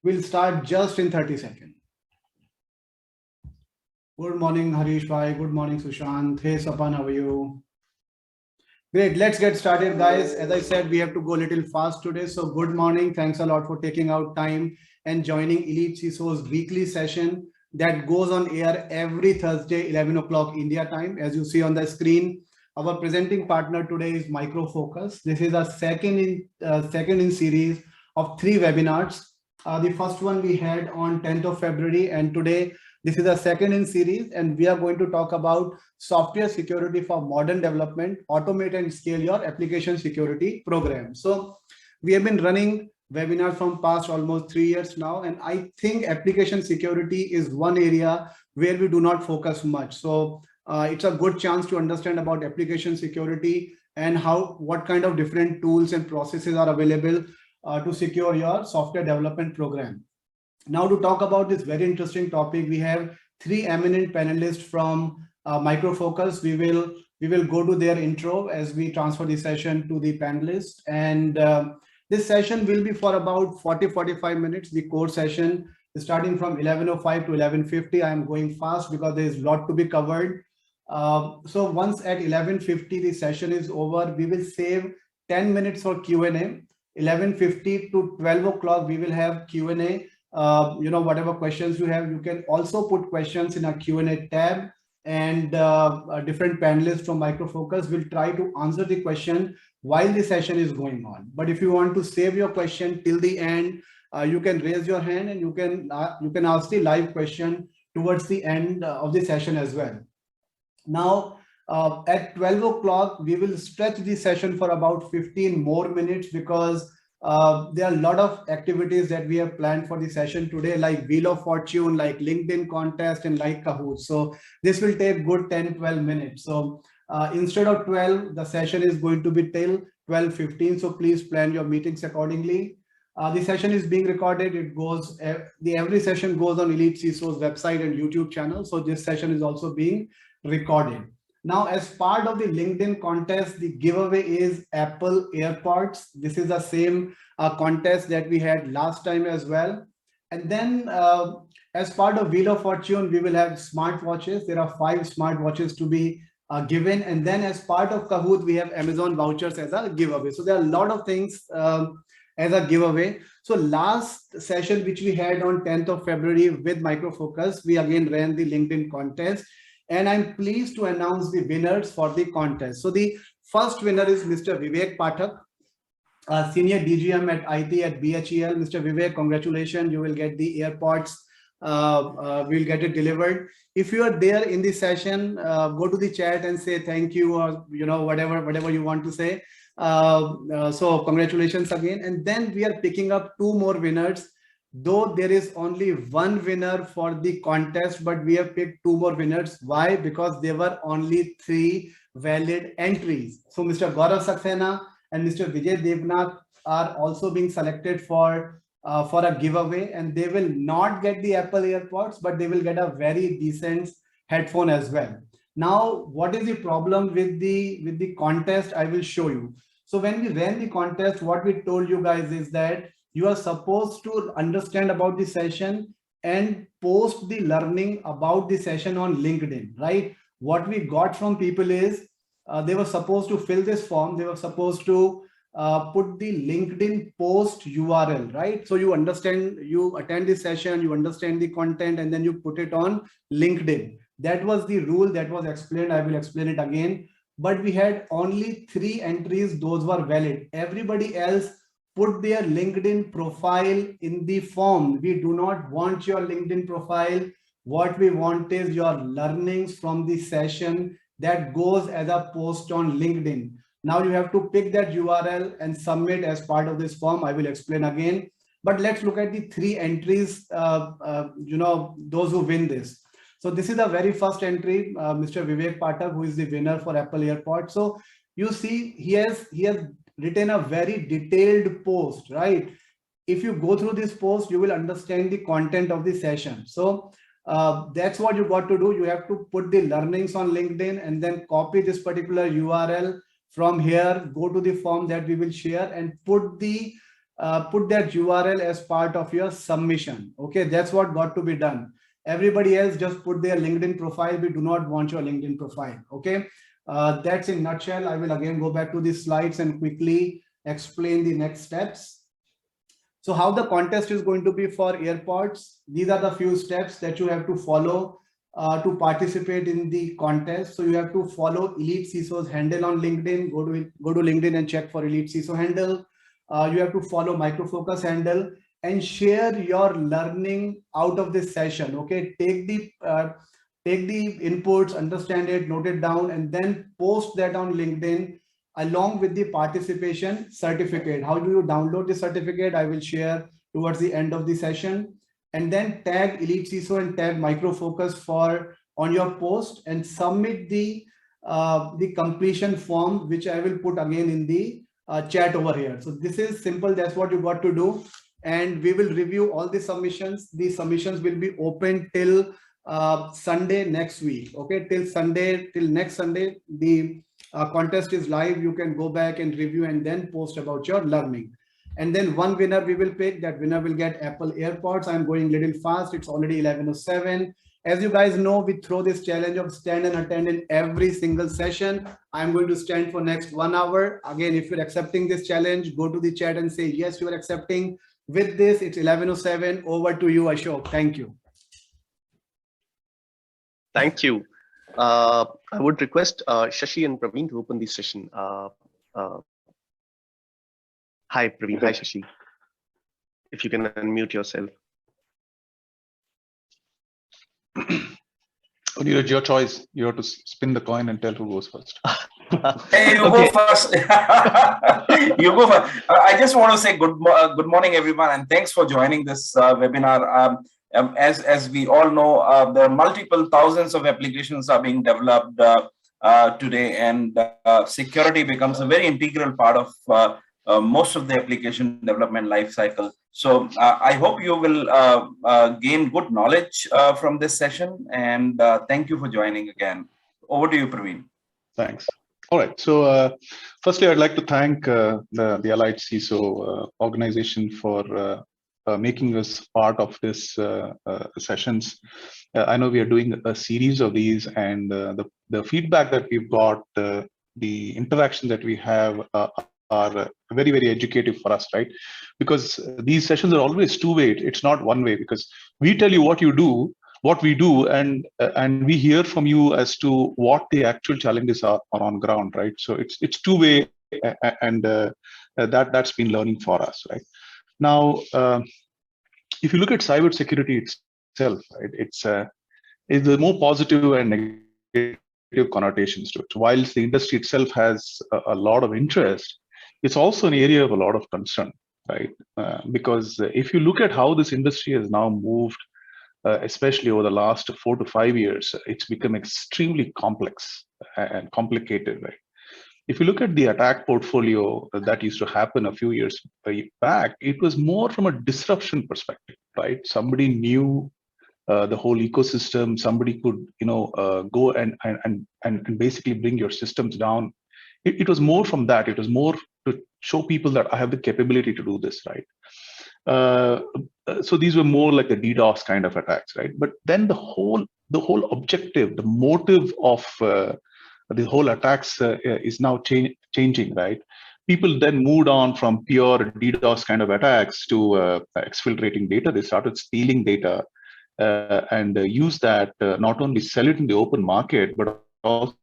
We'll start just in 30 seconds. Good morning, Harish Bhai. Good morning, Sushant. Hey, Sapan, how are you? Great, let's get started, guys. As I said, we have to go a little fast today. So good morning. Thanks a lot for taking out time and joining EliteCISOs weekly session that goes on air every Thursday, 11 o'clock India time. As you see on the screen, our presenting partner today is Micro Focus. This is a second in series of 3 webinars. The first one we had on 10th of February, and today this is a second in series, and we are going to talk about software security for modern development, automate and scale your application security program. So we have been running webinars from past almost 3 years now, and I think application security is one area where we do not focus much. So it's a good chance to understand about application security and what kind of different tools and processes are available to secure your software development program. Now, to talk about this very interesting topic, we have 3 eminent panelists from Micro Focus. We will go to their intro as we transfer the session to the panelists, and this session will be for about 40-45 minutes. The core session is starting from 11:05 to 11:50. I am going fast because there is a lot to be covered. So once at 11:50 the session is over, we will save 10 minutes for Q&A. 11:50 to 12 o'clock we will have Q&A. Whatever questions you have, you can also put questions in a Q&A tab, and different panelists from Micro Focus will try to answer the question while the session is going on. But if you want to save your question till the end, you can raise your hand and you can ask the live question towards the end of the session as well. Now, at 12 o'clock, we will stretch the session for about 15 more minutes because there are a lot of activities that we have planned for the session today, like Wheel of Fortune, like LinkedIn contest, and like Kahoot. So this will take good 10-12 minutes. So instead of 12, the session is going to be till 12:15. So please plan your meetings accordingly. The session is being recorded. Every session goes on EliteCISO's website and YouTube channel. So this session is also being recorded. Now, as part of the LinkedIn contest, the giveaway is Apple AirPods. This is the same contest that we had last time as well. And then as part of Wheel of Fortune, we will have smartwatches. There are 5 smartwatches to be given. And then as part of Kahoot, we have Amazon vouchers as a giveaway. So there are a lot of things as a giveaway. So last session, which we had on 10th of February with Micro Focus, we again ran the LinkedIn contest. And I'm pleased to announce the winners for the contest. So the first winner is Mr. Vivek Pathak, Senior DGM at IT at BHEL. Mr. Vivek, congratulations. You will get the AirPods. We'll get it delivered. If you are there in the session, go to the chat and say thank you, or whatever you want to say. So congratulations again. And then we are picking up 2 more winners. Though there is only 1 winner for the contest, but we have picked 2 more winners. Why? Because there were only 3 valid entries. So Mr. Gaurav Saxena and Mr. Vijay Devnath are also being selected for a giveaway, and they will not get the Apple AirPods, but they will get a very decent headphone as well. Now, what is the problem with the contest? I will show you. So when we ran the contest, what we told you guys is that you are supposed to understand about the session and post the learning about the session on LinkedIn, right? What we got from people is they were supposed to fill this form. They were supposed to put the LinkedIn post URL, right? So you attend the session, you understand the content, and then you put it on LinkedIn. That was the rule that was explained. I will explain it again. But we had only 3 entries. Those were valid. Everybody else put their LinkedIn profile in the form. We do not want your LinkedIn profile. What we want is your learnings from the session that goes as a post on LinkedIn. Now you have to pick that URL and submit as part of this form. I will explain again. But let's look at the 3 entries, those who win this. So this is the very first entry, Mr. Vivek Pathak, who is the winner for Apple AirPods. So you see, he has written a very detailed post, right? If you go through this post, you will understand the content of the session. So that's what you got to do. You have to put the learnings on LinkedIn and then copy this particular URL from here, go to the form that we will share and put the put that URL as part of your submission. Okay, that's what got to be done. Everybody else just put their LinkedIn profile. We do not want your LinkedIn profile. Okay, that's in nutshell. I will again go back to the slides and quickly explain the next steps. So how the contest is going to be for airports, these are the few steps that you have to follow to participate in the contest. So you have to follow EliteCISOs handle on LinkedIn, go to LinkedIn and check for EliteCISO handle. You have to follow Micro Focus handle and share your learning out of this session. Okay, take the inputs, understand it, note it down, and then post that on LinkedIn along with the participation certificate. How do you download the certificate? I will share towards the end of the session. And then tag EliteCISO and tag Micro Focus on your post and submit the completion form, which I will put again in the chat over here. So this is simple. That's what you got to do. And we will review all the submissions. The submissions will be open till Sunday next week. Okay, till next Sunday, the contest is live. You can go back and review and then post about your learning. And then one winner we will pick. That winner will get Apple AirPods. I'm going a little fast. It's already 11:07. As you guys know, we throw this challenge of stand and attend in every single session. I'm going to stand for next 1 hour. Again, if you're accepting this challenge, go to the chat and say, yes, you are accepting. With this, it's 11:07. Over to you, Ashok. Thank you. Thank you. I would request Shashi and Praveen to open the session. Hi, Praveen. Hi, Shashi. If you can unmute yourself. It's your choice. You have to spin the coin and tell who goes first. Hey, you go first. You go first. I just want to say good morning, everyone, and thanks for joining this webinar. As we all know, there are multiple thousands of applications are being developed today, and security becomes a very integral part of most of the application development life cycle. So I hope you will gain good knowledge from this session, and thank you for joining again. Over to you, Praveen. Thanks. All right. So firstly, I'd like to thank the EliteCISO organization for making us part of this sessions. I know we are doing a series of these, and the feedback that we've got, the interaction that we have are very, very educative for us, right? Because these sessions are always two-way. It's not one way, because we tell you what you do, what we do, and we hear from you as to what the actual challenges are on ground, right? So it's two-way, and that's been learning for us, right? Now, if you look at cybersecurity itself, right, it's the more positive and negative connotations to it. Whilst the industry itself has a lot of interest, it's also an area of a lot of concern, right? Because if you look at how this industry has now moved, especially over the last 4 to 5 years, it's become extremely complex and complicated, right? If you look at the attack portfolio that used to happen a few years back, it was more from a disruption perspective, right? Somebody knew the whole ecosystem. Somebody could, go and basically bring your systems down. It was more from that. It was more to show people that I have the capability to do this, right? So these were more like the DDoS kind of attacks, right? But then the whole objective, the motive of the whole attacks is now changing, right? People then moved on from pure DDoS kind of attacks to exfiltrating data. They started stealing data and use that, not only sell it in the open market, but also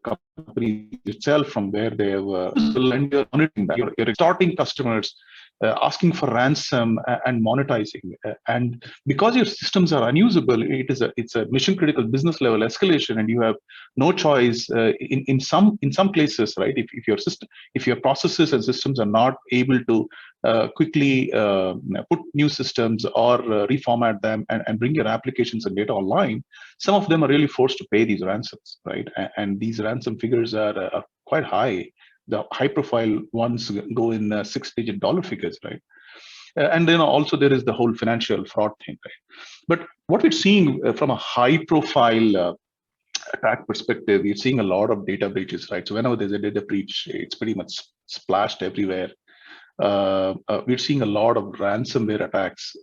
company itself from where they were, and you're monitoring that. You're extorting customers, asking for ransom and monetizing. And because your systems are unusable, it's a mission critical business level escalation, and you have no choice in some places, right? If your processes and systems are not able to quickly put new systems or reformat them and bring your applications and data online, some of them are really forced to pay these ransoms, right? And these ransom figures are quite high. The high profile ones go in 6-digit dollar figures, right? And then also there is the whole financial fraud thing, right? But what we're seeing from a high-profile attack perspective, we're seeing a lot of data breaches, right? So whenever there's a data breach, it's pretty much splashed everywhere. We're seeing a lot of ransomware attacks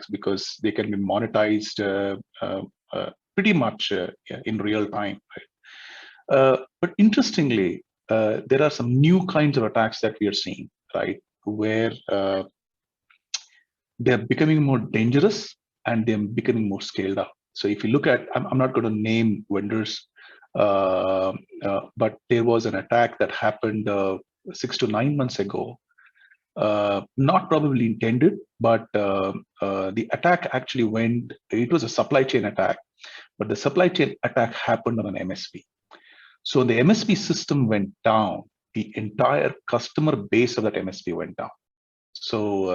because they can be monetized pretty much in real time, right? But interestingly, there are some new kinds of attacks that we are seeing, right? Where they're becoming more dangerous and they're becoming more scaled up. So if you look at, I'm not going to name vendors, but there was an attack that happened 6 to 9 months ago. Not probably intended, but the attack actually went, it was a supply chain attack, but the supply chain attack happened on an MSP. So the MSP system went down, the entire customer base of that MSP went down. So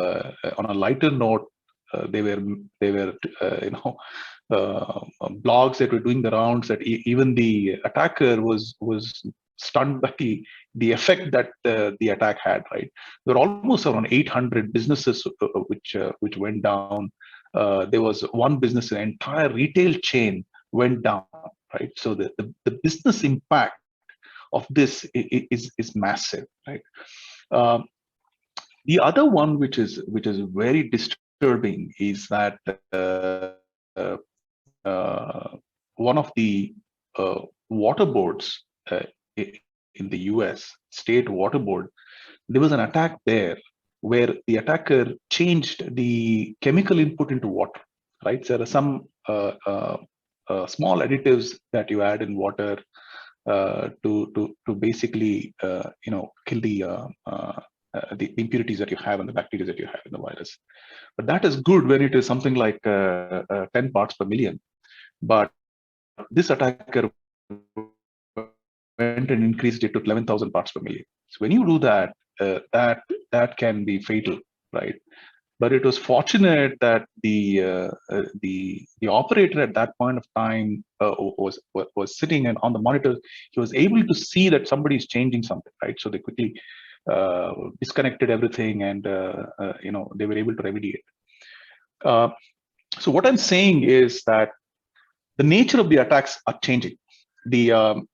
on a lighter note, they were blogs that were doing the rounds that even the attacker was stunned by the effect that the attack had, right? There were almost around 800 businesses which went down. There was one business, an entire retail chain went down, right? So the business impact of this is massive, right? The other one, which is very disturbing, is that one of the water boards in the US, state water board, there was an attack there where the attacker changed the chemical input into water, right? So there are some small additives that you add in water to basically kill the impurities that you have and the bacteria that you have in the virus. But that is good when it is something like 10 parts per million. But this attacker went and increased it to 11,000 parts per million. So when you do that, that can be fatal, right? But it was fortunate that the operator at that point of time was sitting and on the monitor. He was able to see that somebody is changing something, right? So they quickly disconnected everything, and they were able to remedy it. So what I'm saying is that the nature of the attacks are changing. The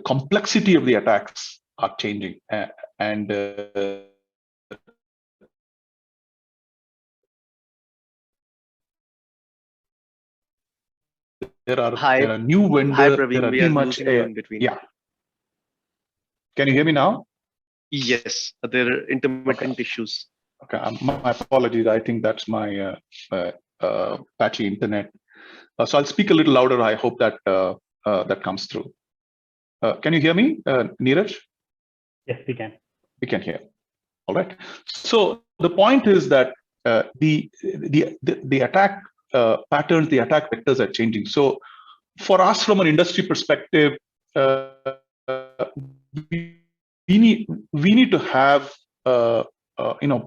complexity of the attacks are changing, and there are new vendors. Hi, Praveen. There are We are much, losing you in between. Yeah. Can you hear me now? Yes, there are intermittent issues. Okay, my apologies. I think that's my patchy internet. So I'll speak a little louder. I hope that that comes through. Can you hear me, Neeraj? Yes, we can. We can hear. All right. So the point is that the attack patterns, the attack vectors are changing. So for us, from an industry perspective, we need to have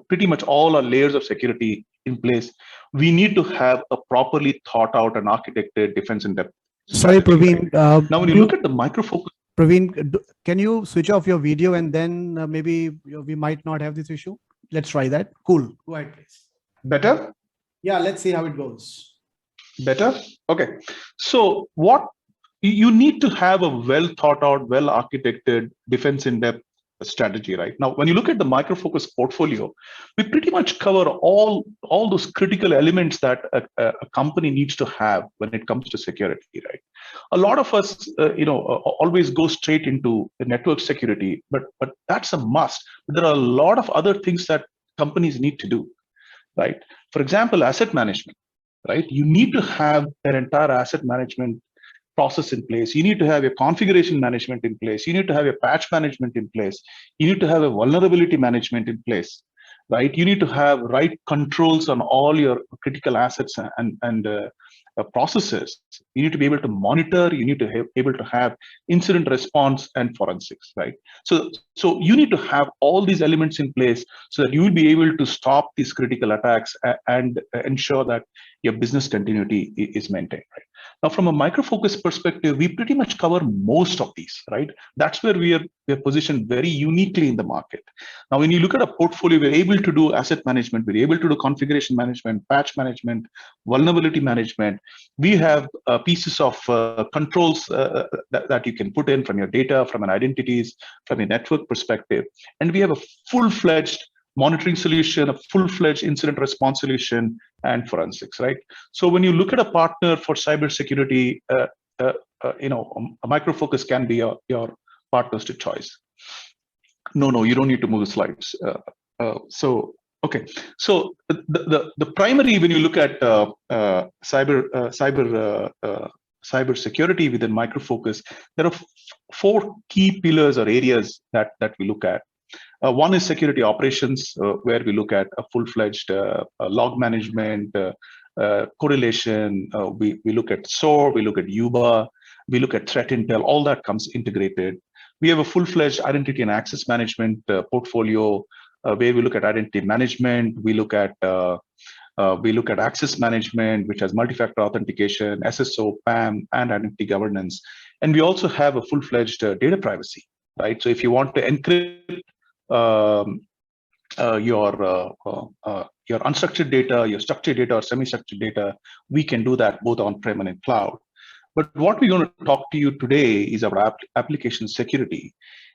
pretty much all our layers of security in place. We need to have a properly thought out and architected defense in depth. Sorry, Praveen. Right? Now, when you look at the micro focus, Praveen, can you switch off your video and then maybe we might not have this issue? Let's try that. Cool. Go ahead, please. Better? Yeah, let's see how it goes. Better? Okay. So what you need to have a well thought out, well architected defense in depth strategy, right? Now, when you look at the Micro Focus portfolio, we pretty much cover all those critical elements that a company needs to have when it comes to security, right? A lot of us, always go straight into the network security, but that's a must. But there are a lot of other things that companies need to do, right? For example, asset management, right? You need to have an entire asset management process in place. You need to have a configuration management in place. You need to have a patch management in place. You need to have a vulnerability management in place, right? You need to have right controls on all your critical assets and processes. You need to be able to monitor. You need to be able to have incident response and forensics, right? So you need to have all these elements in place so that you will be able to stop these critical attacks and ensure that your business continuity is maintained, right? Now, from a Micro Focus perspective, we pretty much cover most of these, right? That's where we are positioned very uniquely in the market. Now, when you look at a portfolio, we're able to do asset management, we're able to do configuration management, patch management, vulnerability management. We have pieces of controls that you can put in from your data, from an identities, from a network perspective. And we have a full-fledged monitoring solution, a full-fledged incident response solution, and forensics, right? So when you look at a partner for cybersecurity, a Micro Focus can be your partners to choice. No, you don't need to move the slides. Okay. So the primary, when you look at cybersecurity within Micro Focus, there are 4 key pillars or areas that we look at. One is security operations, where we look at a full-fledged log management, correlation. We look at SOAR, we look at UBA, we look at threat intel. All that comes integrated. We have a full-fledged identity and access management portfolio, where we look at identity management. We look at access management, which has multi-factor authentication, SSO, PAM, and identity governance. And we also have a full-fledged data privacy, right? So if you want to encrypt your unstructured data, your structured data, or semi-structured data, we can do that both on-prem and in cloud. But what we're going to talk to you today is about application security.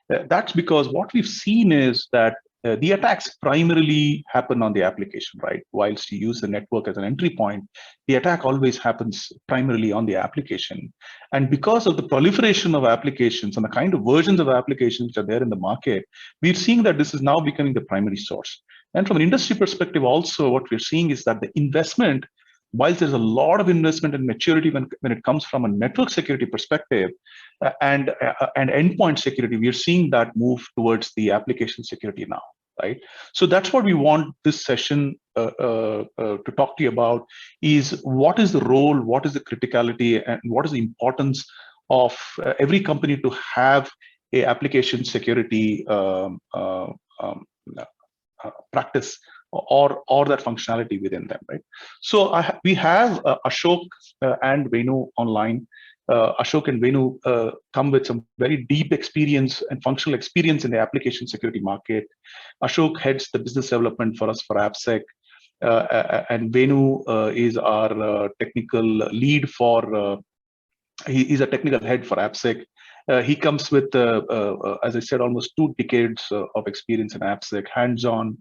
That's because what we've seen is that the attacks primarily happen on the application, right? Whilst you use the network as an entry point, the attack always happens primarily on the application. And because of the proliferation of applications and the kind of versions of applications which are there in the market, we're seeing that this is now becoming the primary source. And from an industry perspective also, what we're seeing is that the investment, whilst there's a lot of investment and maturity when it comes from a network security perspective and endpoint security, we are seeing that move towards the application security now, right? So that's what we want this session to talk to you about, is what is the role, what is the criticality, and what is the importance of every company to have a application security practice or that functionality within them, right? So we have Ashok and Venu online. Ashok and Venu come with some very deep experience and functional experience in the application security market. Ashok heads the business development for us for AppSec, and Venu is our technical lead for. He's a technical head for AppSec. He comes with, as I said, almost 2 decades of experience in AppSec, hands-on.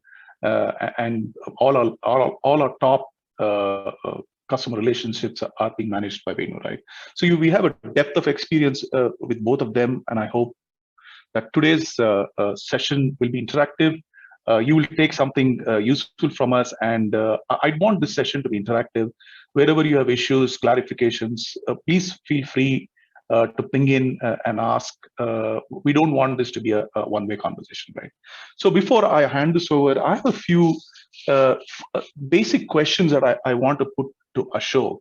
And all our top customer relationships are being managed by Venu, right? So we have a depth of experience with both of them, and I hope that today's session will be interactive. You will take something useful from us, and I want this session to be interactive. Wherever you have issues, clarifications, please feel free to ping in and ask. We don't want this to be a one-way conversation, right? So before I hand this over, I have a few basic questions that I want to put to Ashok,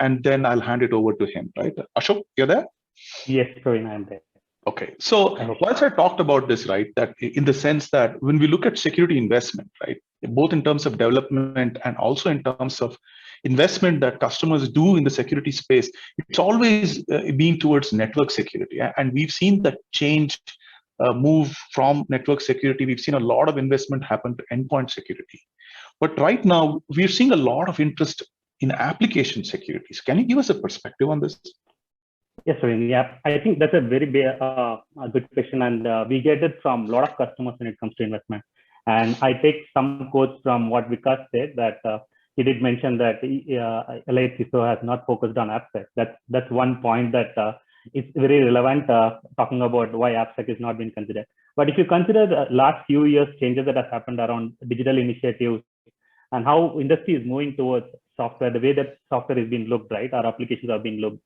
and then I'll hand it over to him, right? Ashok, you're there? Yes, Praveen, I'm there. Okay, so once I talked about this, right, that in the sense that when we look at security investment, right, both in terms of development and also in terms of investment that customers do in the security space, it's always been towards network security. And we've seen that change move from network security. We've seen a lot of investment happen to endpoint security. But right now, we're seeing a lot of interest in application securities. Can you give us a perspective on this? Yes, Praveen. Yeah, I think that's a very good question, and we get it from a lot of customers when it comes to investment. And I take some quotes from what Vikas said, that he did mention that EliteCISO has not focused on AppSec. That's one point that is very relevant, talking about why AppSec is not being considered. But if you consider the last few years changes that have happened around digital initiatives and how industry is moving towards software, the way that software is being looked, right, our applications are being looked.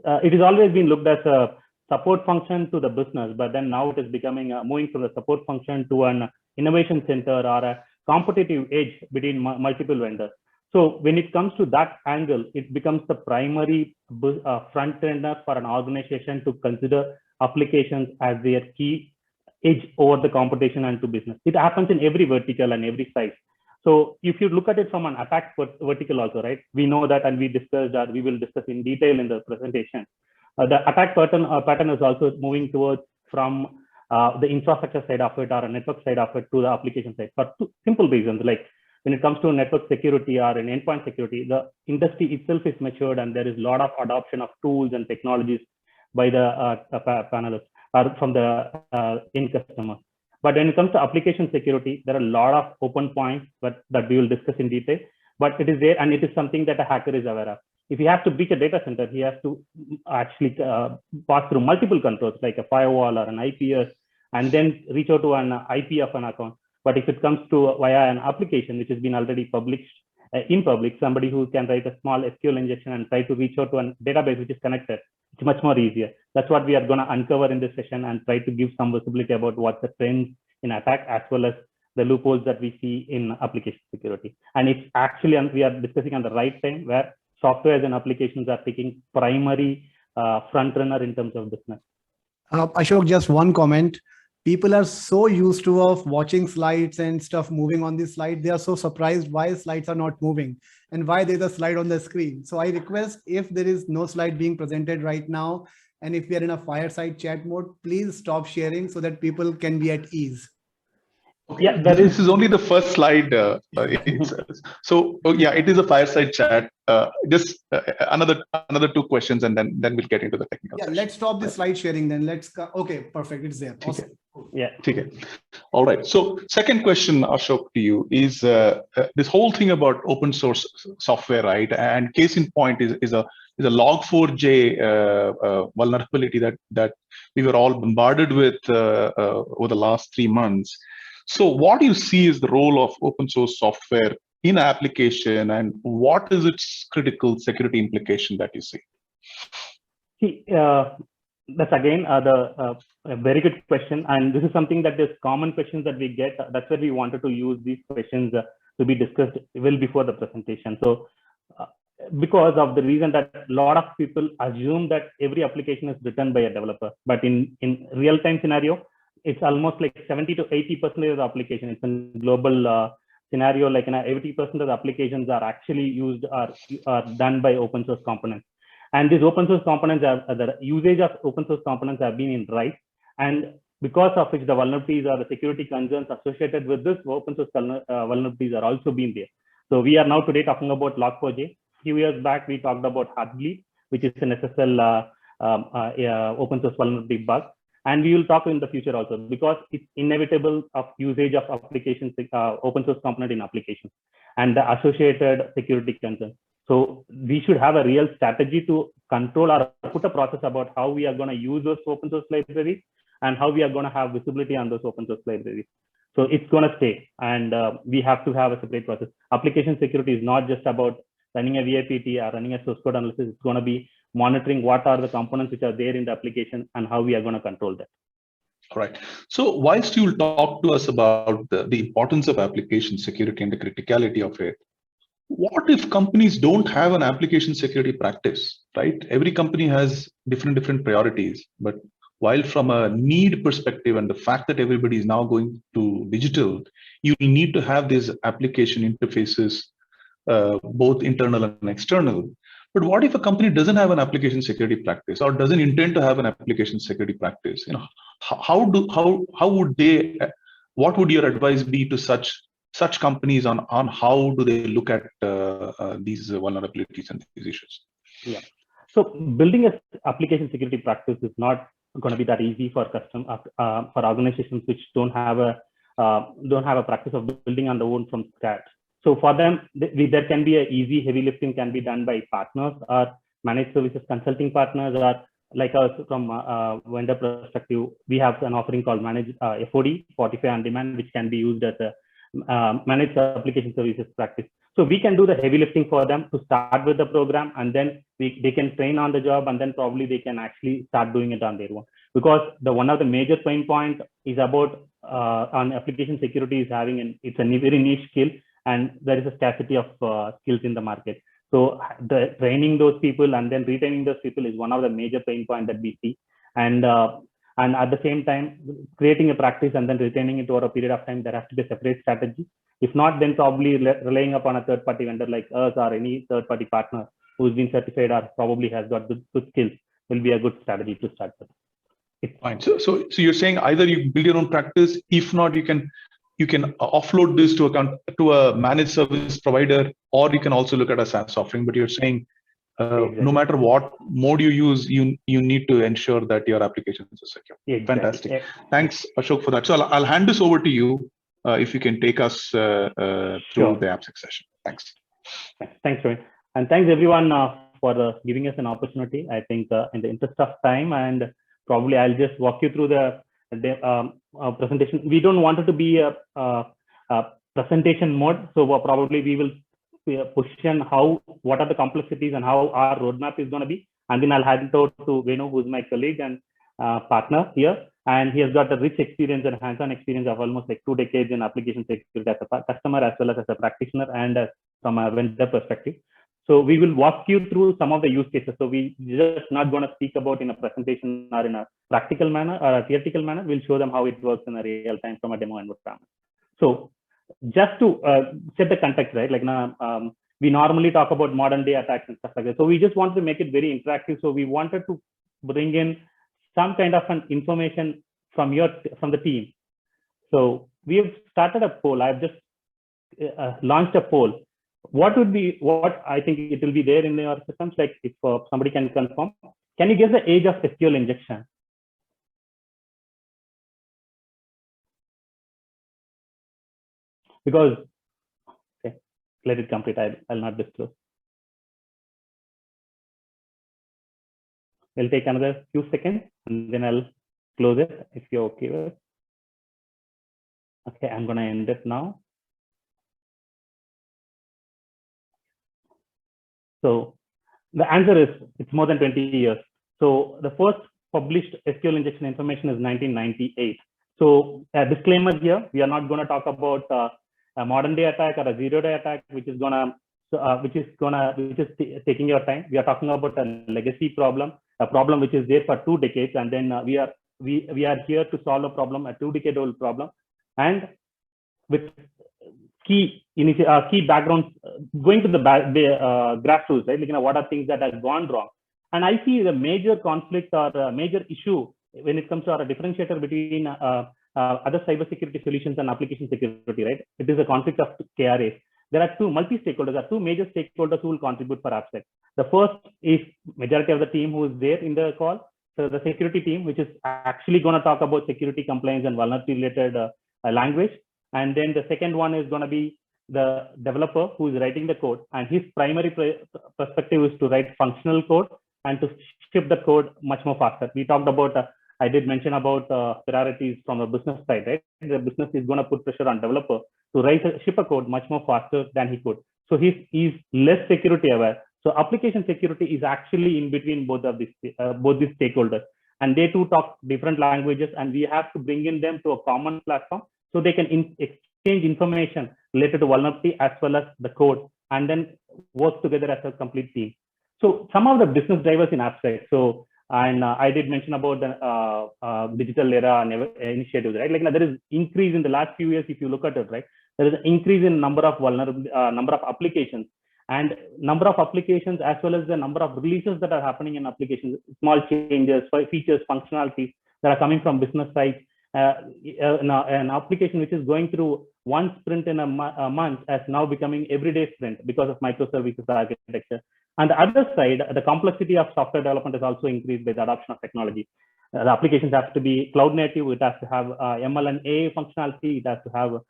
It has always been looked as a support function to the business, but then now it is becoming moving from the support function to an innovation center or a competitive edge between multiple vendors. So when it comes to that angle, it becomes the primary front ender for an organization to consider applications as their key edge over the competition and to business. It happens in every vertical and every size. So if you look at it from an attack vertical also, right, we know that, and we discussed that, we will discuss in detail in the presentation. The attack pattern is also moving towards from the infrastructure side of it or a network side of it to the application side for two simple reasons. Like when it comes to network security or an endpoint security, the industry itself is matured and there is a lot of adoption of tools and technologies by the panelists or from the end customer. But when it comes to application security, there are a lot of open points that we will discuss in detail, but it is there and it is something that a hacker is aware of. If he has to breach a data center, he has to actually pass through multiple controls like a firewall or an IPS and then reach out to an IP of an account. But if it comes to via an application, which has been already published in public, somebody who can write a small Sql injection and try to reach out to a database which is connected, it's much more easier. That's what we are going to uncover in this session and try to give some visibility about what the trends in attack as well as the loopholes that we see in application security. And it's actually, we are discussing on the right time where software and applications are taking primary front runner in terms of business. Ashok, just one comment. People are so used to of watching slides and stuff moving on the slide. They are so surprised why slides are not moving and why there's a slide on the screen. So I request, if there is no slide being presented right now, and if we are in a fireside chat mode, please stop sharing so that people can be at ease. Okay. Yeah, this is only the first slide. So yeah, it is a fireside chat. Just another two questions, and then we'll get into the technical. Yeah, session. let's stop the slide sharing then. Okay, perfect. It's there. Awesome. Yeah. Okay. All right. So second question, Ashok, to you is this whole thing about open source software, right? And case in point is a Log4j vulnerability that we were all bombarded with over the last 3 months. So what do you see is the role of open source software in application, and what is its critical security implication that you see? See, that's again a very good question, and this is something that is common questions that we get. That's why we wanted to use these questions to be discussed well before the presentation. So because of the reason that a lot of people assume that every application is written by a developer, but in real-time scenario, it's almost like 70 to 80% of the application. It's a global scenario, like 80% of the applications are actually used are done by open source components. And these open source components the usage of open source components have been in rise, and because of which the vulnerabilities or the security concerns associated with this open source vulnerabilities are also being there. So we are now today talking about Log4j. A few years back, we talked about Heartbleed, which is an SSL open source vulnerability bug. And we will talk in the future also, because it's inevitable of usage of applications, open source component in applications and the associated security concerns. So we should have a real strategy to control or put a process about how we are going to use those open source libraries and how we are going to have visibility on those open source libraries. So it's going to stay, and we have to have a separate process. Application security is not just about running a VIPT or running a source code analysis. It's going to be monitoring what are the components which are there in the application and how we are going to control that. All right. So whilst you'll talk to us about the importance of application security and the criticality of it, what if companies don't have an application security practice, right? Every company has different priorities, but while from a need perspective and the fact that everybody is now going to digital, you need to have these application interfaces, both internal and external. But what if a company doesn't have an application security practice or doesn't intend to have an application security practice? You know, what would your advice be to such companies on how do they look at these vulnerabilities and these issues? Yeah. So building an application security practice is not going to be that easy for for organizations which don't have a practice of building on their own from scratch. So for them, there can be an easy heavy lifting can be done by partners or managed services consulting partners, or like us from vendor perspective, we have an offering called managed FOD, Fortify on demand, which can be used as a managed application services practice. So we can do the heavy lifting for them to start with the program, and then they can train on the job, and then probably they can actually start doing it on their own. Because one of the major pain point is about on application security is having it's a very niche skill, and there is a scarcity of skills in the market. So the training those people and then retaining those people is one of the major pain points that we see. And at the same time, creating a practice and then retaining it over a period of time, there has to be a separate strategy. If not, then probably relying upon a third-party vendor like us or any third-party partner who's been certified or probably has got good skills will be a good strategy to start with. Fine. So you're saying either you build your own practice, if not, you can offload this to a managed service provider, or you can also look at a SaaS offering. But you're saying Exactly. no matter what mode you use, you need to ensure that your applications are secure. Exactly. Fantastic. Yeah. Thanks, Ashok, for that. So I'll hand this over to you if you can take us through the AppSec session. Thanks. Thanks, Rohit. And thanks everyone for giving us an opportunity. I think in the interest of time, and probably I'll just walk you through the presentation. We don't want it to be a presentation mode, so probably we will position what are the complexities and how our roadmap is going to be, and then I'll hand it over to Venu, who's my colleague and partner here, and he has got a rich experience and hands-on experience of almost like 2 decades in application security as a customer as well as a practitioner and from a vendor perspective. So we will walk you through some of the use cases. So we just not going to speak about in a presentation or in a practical manner or a theoretical manner. We'll show them how it works in a real time from a demo environment. So just to set the context, right? Like now, we normally talk about modern day attacks and stuff like that. So we just wanted to make it very interactive. So we wanted to bring in some kind of an information from the team. So we have started a poll. I've just launched a poll. What I think it will be there in your systems, like if somebody can confirm. Can you guess the age of Sql injection? Because, okay, let it complete. I'll not disclose. It'll take another few seconds and then I'll close it if you're okay with it. Okay, I'm going to end it now. So the answer is it's more than 20 years. So the first published SQL injection information is 1998. So a disclaimer here, we are not going to talk about a modern day attack or a 0-day attack, which is taking your time. We are talking about a legacy problem, a problem which is there for 2 decades, and then we are here to solve a problem, a 2-decade-old problem, and with key backgrounds going to the grassroots, right? Like, what are things that have gone wrong? And I see the major conflict or a major issue when it comes to our differentiator between other cybersecurity solutions and application security, right? It is a conflict of KRAs. There are two major stakeholders who will contribute for AppSec. The first is majority of the team who is there in the call. So the security team, which is actually going to talk about security compliance and vulnerability related language. And then the second one is going to be the developer who is writing the code, and his primary perspective is to write functional code and to ship the code much more faster. We talked about, I did mention about priorities from a business side, right? The business is going to put pressure on developer to ship a code much more faster than he could. So he's less security aware. So application security is actually in between both these stakeholders, and they too talk different languages, and we have to bring in them to a common platform so they can exchange information related to vulnerability as well as the code, and then work together as a complete team. So some of the business drivers in AppSec. So, and I did mention about the digital era initiatives, right? Like, there is increase in the last few years. If you look at it, right, there is an increase in number of applications, and number of applications as well as the number of releases that are happening in applications, small changes, features, functionalities that are coming from business sides. An application which is going through one sprint in a month as now becoming everyday sprint because of microservices architecture. On the other side, the complexity of software development is also increased by the adoption of technology. The applications have to be cloud native. It has to have ML and AI functionality. It has to have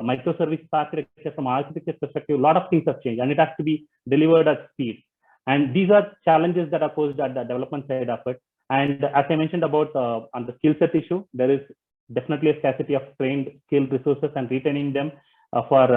microservice architecture. From architecture perspective, a lot of things have changed, and it has to be delivered at speed. And these are challenges that are posed at the development side of it. And as I mentioned about on the skill set issue, there is definitely a scarcity of trained skilled resources, and retaining them for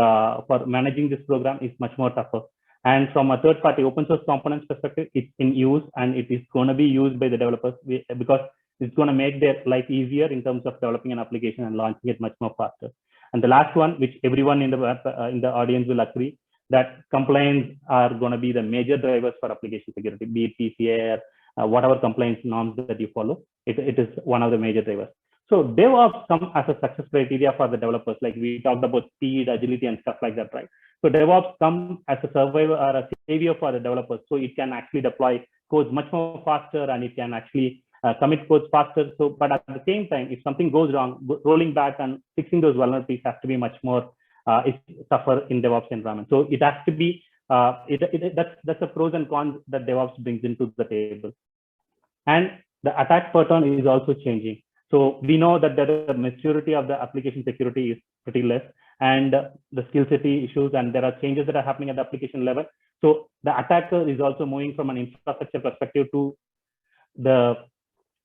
managing this program is much more tougher. And from a third-party open source components perspective, it's in use, and it is going to be used by the developers because it's going to make their life easier in terms of developing an application and launching it much more faster. And the last one, which everyone in the audience will agree, that compliance are going to be the major drivers for application security, be it PCI or whatever compliance norms that you follow. It is one of the major drivers. So DevOps come as a success criteria for the developers. Like we talked about speed, agility, and stuff like that, right? So DevOps come as a survivor or a savior for the developers. So it can actually deploy codes much more faster, and it can actually commit codes faster. So, but at the same time, if something goes wrong, rolling back and fixing those vulnerabilities has to be much more it's tougher in DevOps environment. So it has to be that's the pros and cons that DevOps brings into the table. And the attack pattern is also changing. So we know that the maturity of the application security is pretty less, and the skill set issues, and there are changes that are happening at the application level. So the attacker is also moving from an infrastructure perspective to the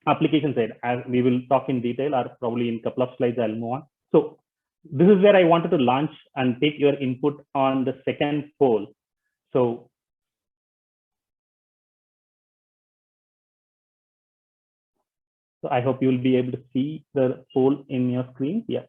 application side, as we will talk in detail, or probably in a couple of slides I'll move on. So this is where I wanted to launch and take your input on the second poll. So I hope you will be able to see the poll in your screen. Yeah.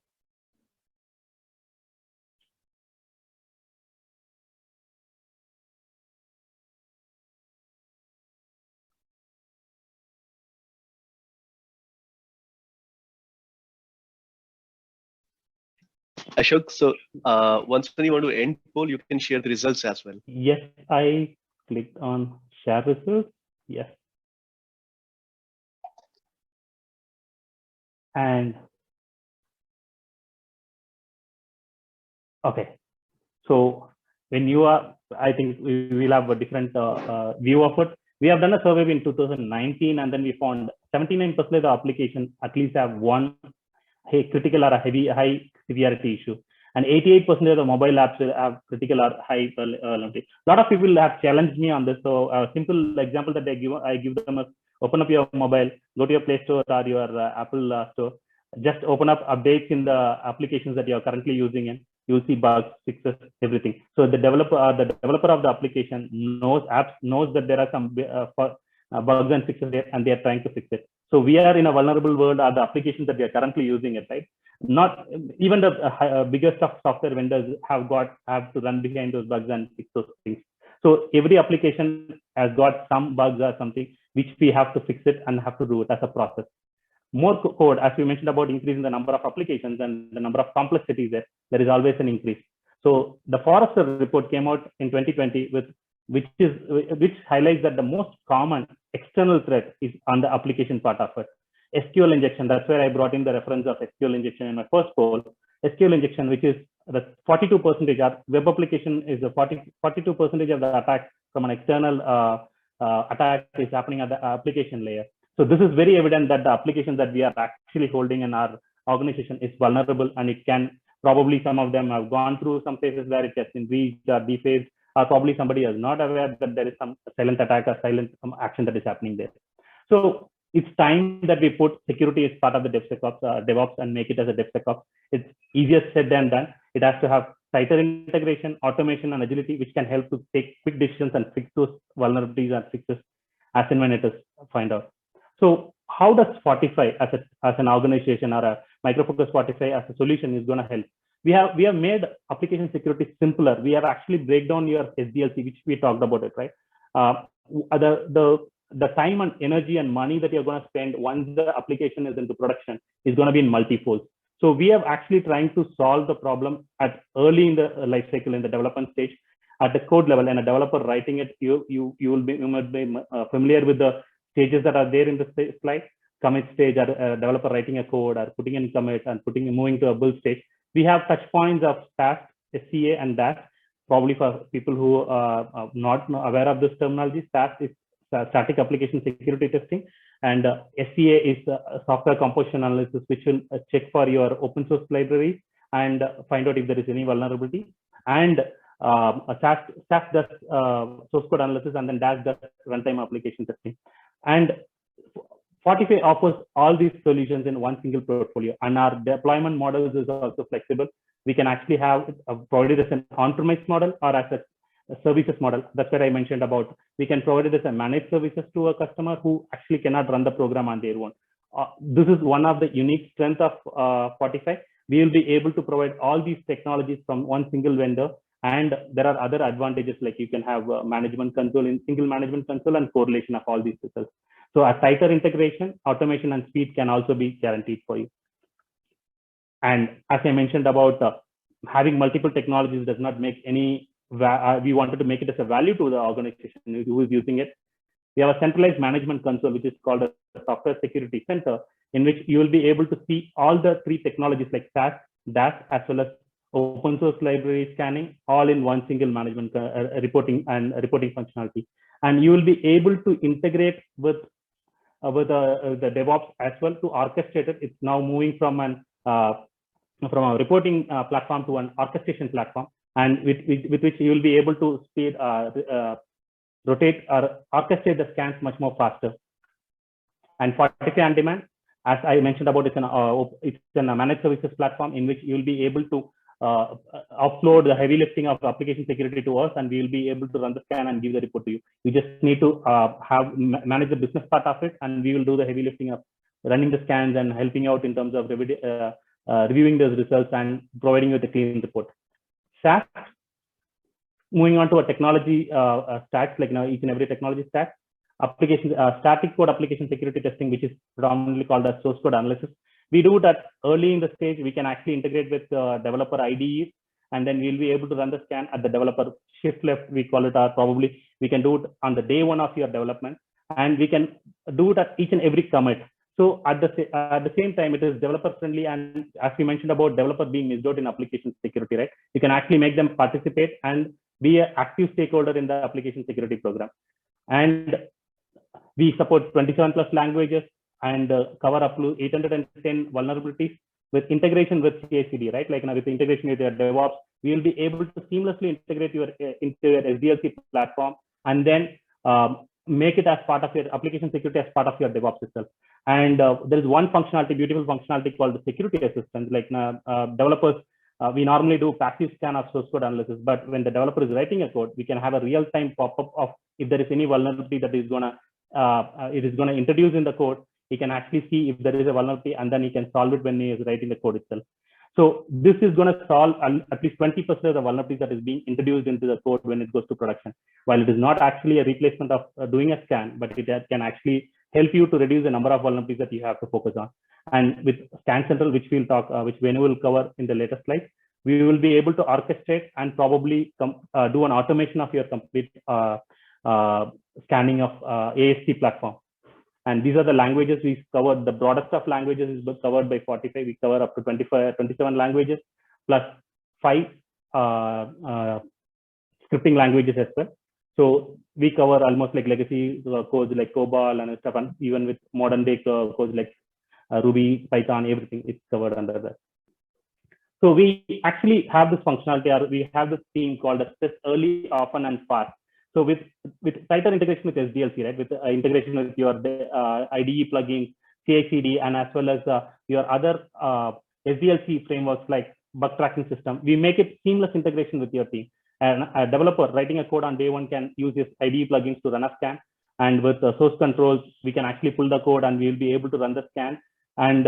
Ashok, so once when you want to end poll, you can share the results as well. Yes, I clicked on share results. Yes. And okay, so when you are, I think we will have a different view of it. We have done a survey in 2019, and then we found 79% of the application at least have one critical or a high severity issue, and 88% of the mobile apps will have critical or high vulnerability. A lot of people have challenged me on this. So a simple example that I give them is, open up your mobile, go to your Play Store or your Apple Store, just open up updates in the applications that you are currently using, and you'll see bugs, fixes, everything. So the developer of the application knows that there are some bugs and fixes there, and they are trying to fix it. So we are in a vulnerable world, are the applications that we are currently using it, right? Not even the biggest of software vendors have to run behind those bugs and fix those things. So every application has got some bugs or something which we have to fix it and have to do it as a process. More code, as we mentioned about increasing the number of applications and the number of complexities there is always an increase. So the Forrester report came out in 2020 which highlights that the most common external threat is on the application part of it. Sql injection, that's where I brought in the reference of Sql injection in my first poll. Sql injection, which is the 42%, web application is the 42% of the attack from an external attack is happening at the application layer. So this is very evident that the application that we are actually holding in our organization is vulnerable, and it can probably, some of them have gone through some phases where it has been breached or defaced, or probably somebody is not aware that there is some silent attack or silent action that is happening there. So it's time that we put security as part of the DevOps and make it as a DevSecOps. It's easier said than done. It has to have tighter integration, automation, and agility, which can help to take quick decisions and fix those vulnerabilities and fixes as and when it is found out. So how does Fortify as an organization, or a Micro Focus Fortify as a solution is going to help? We have made application security simpler. We have actually break down your SDLC, which we talked about it, right? The time and energy and money that you're going to spend once the application is into production is going to be in multi-folds. So we are actually trying to solve the problem at early in the life cycle, in the development stage, at the code level, and a developer writing it. You might be familiar with the stages that are there in the slide. Commit stage, or a developer writing a code, or putting in commit and moving to a build stage. We have touch points of SAST, SCA, and DAST. Probably for people who are not aware of this terminology, SAST is static application security testing, and SCA is software composition analysis, which will check for your open source libraries and find out if there is any vulnerability. And SAST does source code analysis, and then DAST does runtime application testing. And Fortify offers all these solutions in one single portfolio, and our deployment models is also flexible. We can actually have provided as an on-premise model or as a services model. That's what I mentioned about. We can provide it as a managed services to a customer who actually cannot run the program on their own. This is one of the unique strengths of Fortify. we will be able to provide all these technologies from one single vendor. And there are other advantages, like you can have management console in single management console and correlation of all these results. So a tighter integration, automation, and speed can also be guaranteed for you. And as I mentioned about having multiple technologies does not make any, we wanted to make it as a value to the organization who is using it. We have a centralized management console, which is called a software security center, in which you will be able to see all the three technologies like SAS, DAS, as well as open source library scanning, all in one single management reporting functionality. And you will be able to integrate with the DevOps as well to orchestrate it. It's now moving from a reporting platform to an orchestration platform, and with which you will be able to speed, rotate or orchestrate the scans much more faster. And Fortify on demand, as I mentioned about, it's a managed services platform in which you will be able to upload the heavy lifting of application security to us, and we will be able to run the scan and give the report to you. You just need to manage the business part of it, and we will do the heavy lifting of running the scans and helping out in terms of reviewing those results and providing you with a clean report. SAS, moving on to a technology stacks, like now each and every technology stack, application static code application security testing, which is predominantly called as source code analysis. We do that early in the stage. We can actually integrate with developer IDEs, and then we'll be able to run the scan at the developer shift left, we call it, or probably we can do it on the day one of your development, and we can do it at each and every commit. So at the same time, it is developer friendly, and as we mentioned about developer being missed out in application security, right? You can actually make them participate and be an active stakeholder in the application security program. And we support 27 plus languages and cover up to 810 vulnerabilities with integration with CI/CD, right? Like now with integration with your DevOps, we will be able to seamlessly integrate into your SDLC platform, and then make it as part of your application security as part of your DevOps itself. And there is one functionality, beautiful functionality called the security assistant. Like developers, we normally do passive scan of source code analysis, but when the developer is writing a code, we can have a real-time pop-up of if there is any vulnerability that is gonna introduce in the code. He can actually see if there is a vulnerability, and then he can solve it when he is writing the code itself. So this is going to solve at least 20% of the vulnerabilities that is being introduced into the code when it goes to production. While it is not actually a replacement of doing a scan, but it can actually help you to reduce the number of vulnerabilities that you have to focus on. And with Scan Central, which we'll talk, which Venu will cover in the later slides, we will be able to orchestrate and probably do an automation of your complete scanning of AST platform. And these are the languages we covered. The broadest of languages is covered by Fortify. We cover up to 27 languages plus 5 scripting languages as well. So we cover almost like legacy codes like COBOL and stuff, and even with modern day codes like Ruby, Python, everything is covered under that. So we actually have this functionality, or we have this theme called as test early, often, and fast. So with tighter integration with SDLC, right, with integration with your IDE plugins, CI/CD, and as well as your other SDLC frameworks like bug tracking system, we make it seamless integration with your team. And a developer writing a code on day one can use this IDE plugins to run a scan. And with source controls, we can actually pull the code and we will be able to run the scan. And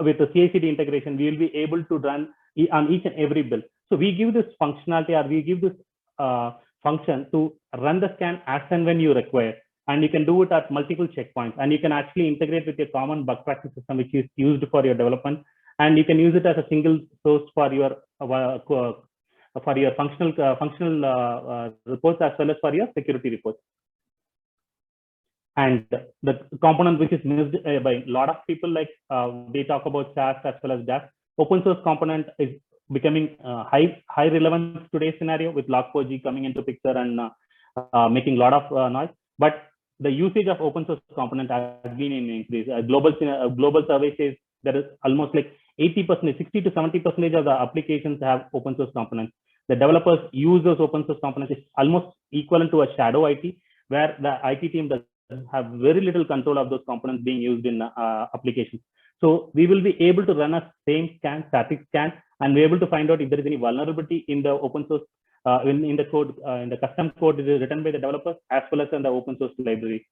with the CI/CD integration, we will be able to run on each and every build. So we give this functionality, or we give this function to run the scan as and when you require, and you can do it at multiple checkpoints, and you can actually integrate with your common bug tracking system, which is used for your development, and you can use it as a single source for your functional reports as well as for your security reports. And the component which is used by a lot of people, like they talk about SAS as well as DAS. Open source component is becoming high relevance today's scenario with Log4j coming into picture and making a lot of noise. But the usage of open source component has been in increase. Global survey says there is almost like 80%, 60 to 70% of the applications have open source components. The developers use those open source components. It's almost equivalent to a shadow IT, where the IT team does have very little control of those components being used in applications. So we will be able to run a same scan, static scan, and we're able to find out if there is any vulnerability in the open source, in the code, in the custom code that is written by the developers, as well as in the open source library.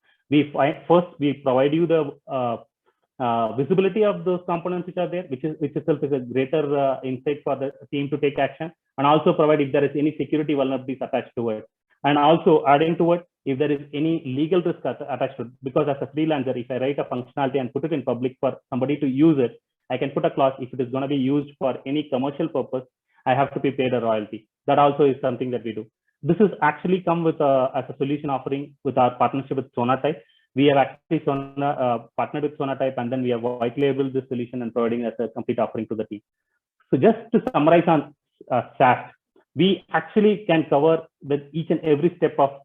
First, we provide you the visibility of those components which are there, which itself is a greater insight for the team to take action, and also provide if there is any security vulnerabilities attached to it. And also adding to it, if there is any legal risk attached to it, because as a freelancer, if I write a functionality and put it in public for somebody to use it, I can put a clause, if it is going to be used for any commercial purpose, I have to be paid a royalty. That also is something that we do. This is actually come with as a solution offering with our partnership with Sonatype. We have actually partnered with Sonatype, and then we have white labeled this solution and providing as a complete offering to the team. So just to summarize on SAST, we actually can cover with each and every step of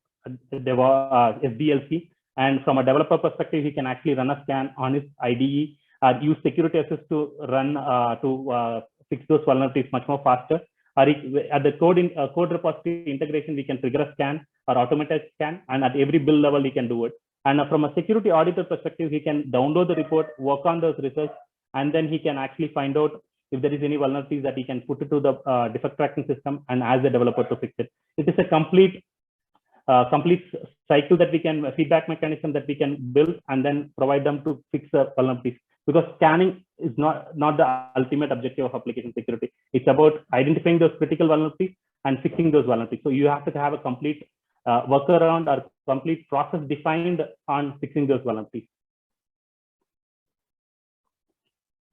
SDLC. And from a developer perspective, he can actually run a scan on his IDE, use security assist to run to fix those vulnerabilities much more faster. Or at the code repository integration, we can trigger a scan or automate a scan, and at every build level, he can do it. And from a security auditor perspective, he can download the report, work on those results, and then he can actually find out if there is any vulnerabilities that he can put it to the defect tracking system and ask the developer to fix it. It is a complete cycle that we can, feedback mechanism that we can build and then provide them to fix the vulnerabilities. Because scanning is not the ultimate objective of application security. It's about identifying those critical vulnerabilities and fixing those vulnerabilities. So you have to have a complete workaround or complete process defined on fixing those vulnerabilities.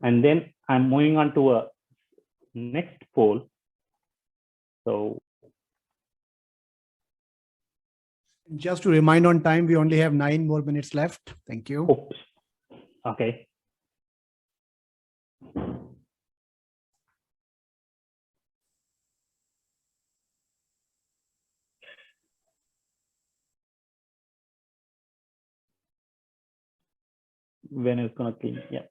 And then I'm moving on to a next poll. So just to remind on time, we only have 9 more minutes left. Thank you. Oops. Okay. When it's going to clean, yeah.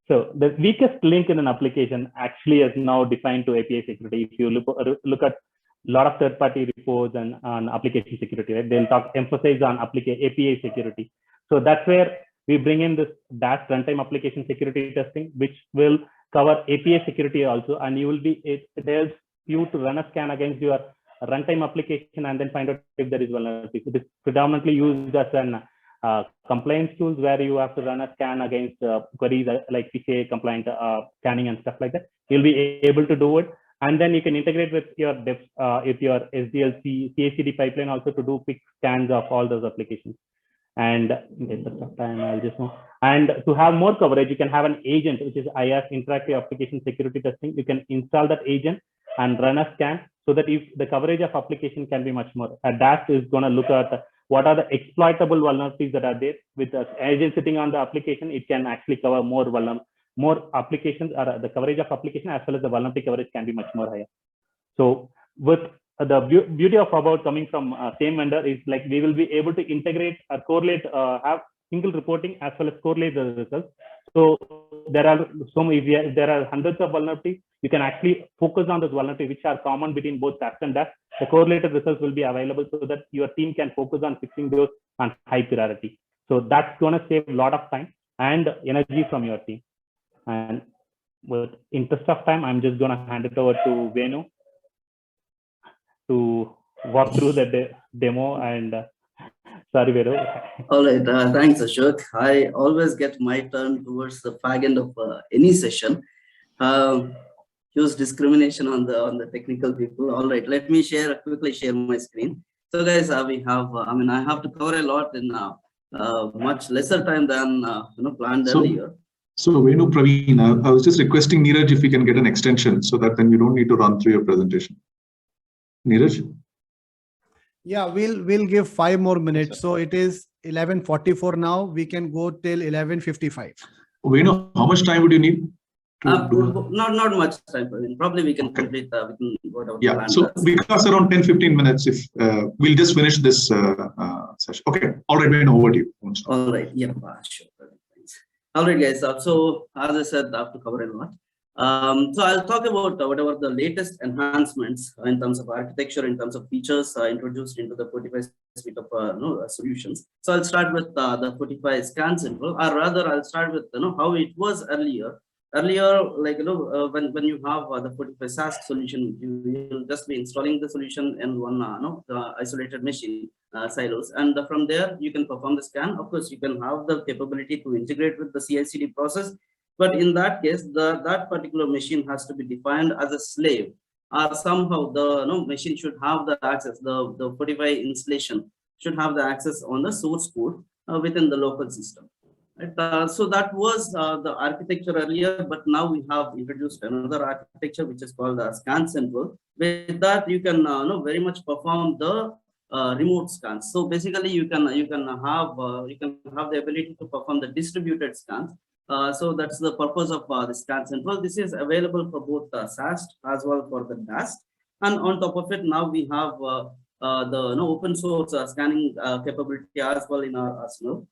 So the weakest link in an application actually is now defined to API security. If you look at a lot of third-party reports and on application security, right? They'll emphasize on API security. So that's where we bring in this DAST runtime application security testing, which will cover API security also, and you will be it helps you to run a scan against your runtime application and then find out if there is vulnerability. It is predominantly used as an compliance tools where you have to run a scan against queries like PCI compliant scanning and stuff like that. You'll be able to do it, and then you can integrate with your SDLC CI/CD pipeline also to do quick scans of all those applications. And I'll just know. And to have more coverage, you can have an agent, which is IaaS, Interactive Application Security Testing. You can install that agent and run a scan so that if the coverage of application can be much more. DAST is going to look at what are the exploitable vulnerabilities that are there. With the agent sitting on the application, it can actually cover more applications, or the coverage of application as well as the vulnerability coverage can be much more higher. So with the beauty of about coming from same vendor is like we will be able to integrate or correlate, have single reporting as well as correlate the results. So there are if there are hundreds of vulnerabilities, you can actually focus on those vulnerabilities which are common between both SAST and DAST. The correlated results will be available so that your team can focus on fixing those on high priority. So that's going to save a lot of time and energy from your team. And with interest of time, I'm just going to hand it over to Venu to walk through the demo. And sorry, Venu. All right, thanks, Ashok. I always get my turn towards the fag end of any session. Use discrimination on the technical people. All right, let me quickly share my screen. So guys, we have, I have to cover a lot in much lesser time than planned earlier. So Venu, Praveen, I was just requesting Neeraj if we can get an extension so that then you don't need to run through your presentation. Neeraj? Yeah, we'll give 5 more minutes. So it is 11:44 now. We can go till 11:55. Venu, how much time would you need? Not much time. Probably we can complete whatever. Yeah, so because around 10-15 minutes, if we'll just finish this session. Okay, all right, Venu, over to you. All right, yeah, sure. All right, guys. So as I said, I have to cover a lot. So I'll talk about whatever the latest enhancements in terms of architecture, in terms of features introduced into the Fortify suite of solutions. So I'll start with the Fortify Scan Central, or rather I'll start with how it was earlier Earlier, like when you have the Fortify SaaS solution, you'll just be installing the solution in one isolated machine silos, and from there you can perform the scan. Of course, you can have the capability to integrate with the CI/CD process, but in that case, that particular machine has to be defined as a slave, or somehow the machine should have the access. The Fortify installation should have the access on the source code within the local system. Right? So that was the architecture earlier, but now we have introduced another architecture which is called the scan central. With that, you can very much perform the remote scans. So basically, you can have the ability to perform the distributed scans. So that's the purpose of the scan central. This is available for both SAST as well for the DAST. And on top of it, now we have the open source scanning capability as well in our arsenal.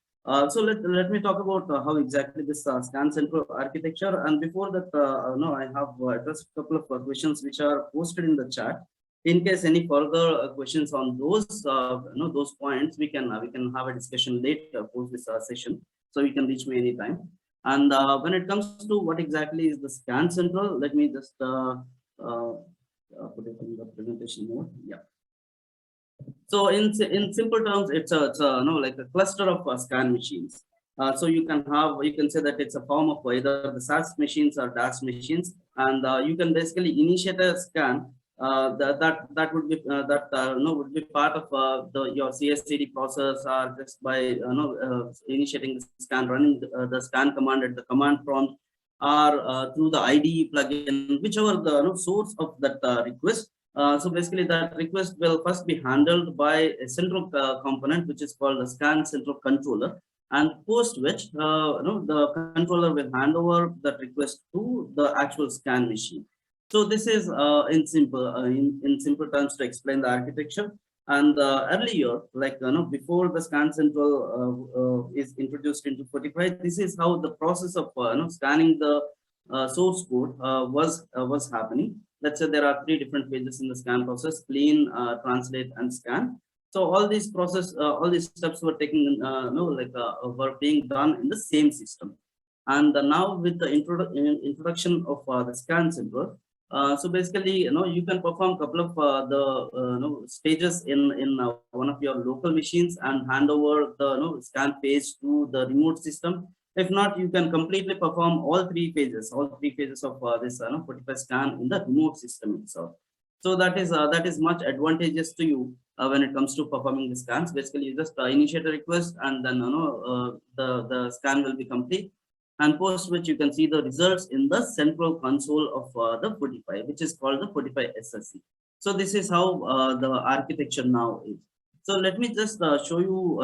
So let me talk about how exactly this scan central architecture. And before that, I have addressed a couple of questions which are posted in the chat. In case any further questions on those, those points, we can have a discussion later post this session. So you can reach me anytime. And when it comes to what exactly is the scan central, let me just put it in the presentation mode. Yeah. So in simple terms, it's a like a cluster of scan machines. So you can say that it's a form of either the SaaS machines or DAS machines, and you can basically initiate a scan. That would be would be part of your CI/CD process, or just by initiating the scan, running the scan command at the command prompt, or through the IDE plugin, whichever the source of that request. So basically, that request will first be handled by a central component, which is called the scan central controller, and post which the controller will hand over that request to the actual scan machine. So this is in simple terms to explain the architecture. And earlier, like before the scan central is introduced into Fortify, this is how the process of scanning the source code was happening. Let's say there are 3 different phases in the scan process: clean, translate, and scan. So all these steps were taken, were being done in the same system. And now with the introduction of the scan central, so basically, you can perform a couple of the stages in one of your local machines and hand over the scan phase to the remote system. If not, you can completely perform all three phases of this Fortify scan in the remote system itself. So that is much advantageous to you when it comes to performing the scans. Basically, you just initiate a request, and then the scan will be complete, and post which you can see the results in the central console of the Fortify, which is called the Fortify SSE. So this is how the architecture now is. So let me just show you,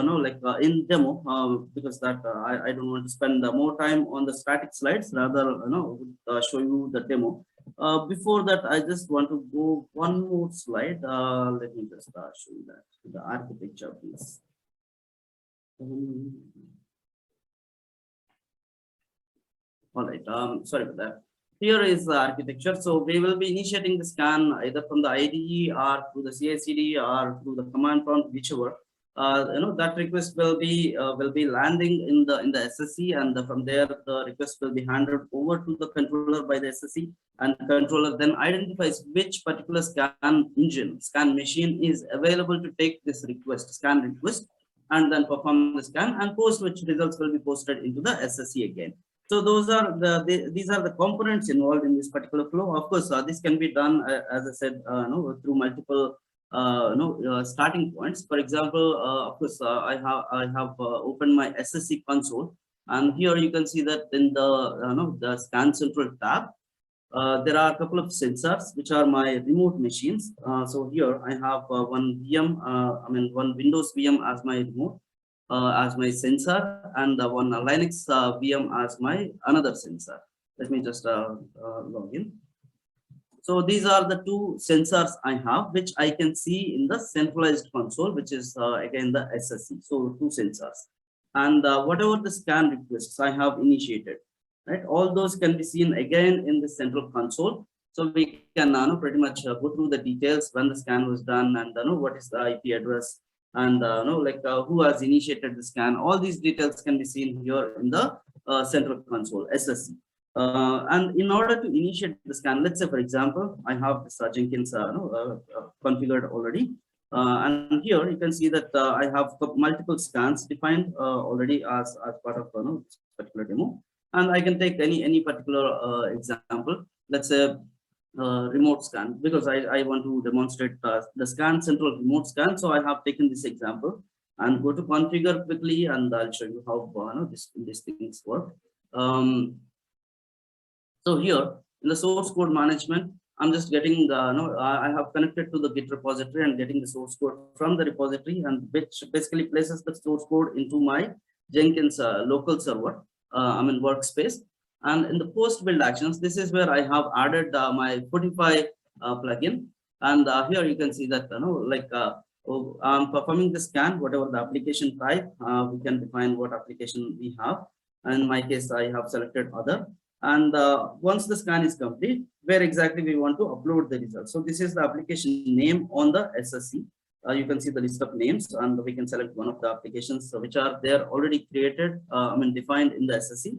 in demo, because that I don't want to spend more time on the static slides, rather, show you the demo. Before that, I just want to go one more slide. Let me just show you that, the architecture piece. All right, sorry about that. Here is the architecture. So we will be initiating the scan either from the IDE or through the CI/CD or through the command prompt, whichever. That request will be landing in the SSE, and from there the request will be handed over to the controller by the SSE, and the controller then identifies which particular scan machine is available to take this scan request, and then perform the scan, and post which results will be posted into the SSE again. So these are the components involved in this particular flow. Of course, this can be done, as I said, through multiple starting points. For example, of course, I have opened my SSE console, and here you can see that in the scan central tab, there are a couple of sensors which are my remote machines. So here I have one one Windows VM as my remote, as my sensor, and one Linux VM as my another sensor. Let me just log in. So these are the 2 sensors I have, which I can see in the centralized console, which is again the SSE. So 2 sensors, and whatever the scan requests I have initiated, right? All those can be seen again in the central console. So we can pretty much go through the details when the scan was done, and what is the IP address, and who has initiated the scan. All these details can be seen here in the central console SSE. And in order to initiate the scan, let's say, for example, I have this Jenkins configured already. And here you can see that I have multiple scans defined already as part of this particular demo. And I can take any particular example, let's say remote scan, because I want to demonstrate the scan central remote scan. So I have taken this example and go to configure quickly, and I'll show you how these things work. So here in the source code management, I'm just getting I have connected to the Git repository and getting the source code from the repository, and which basically places the source code into my Jenkins local server, workspace. And in the post build actions, this is where I have added my Fortify plugin. And here you can see that I'm performing the scan, whatever the application type, we can define what application we have. And in my case, I have selected other. And once the scan is complete, where exactly we want to upload the results. So this is the application name on the SSC. You can see the list of names, and we can select one of the applications which are there already created, defined in the SSC.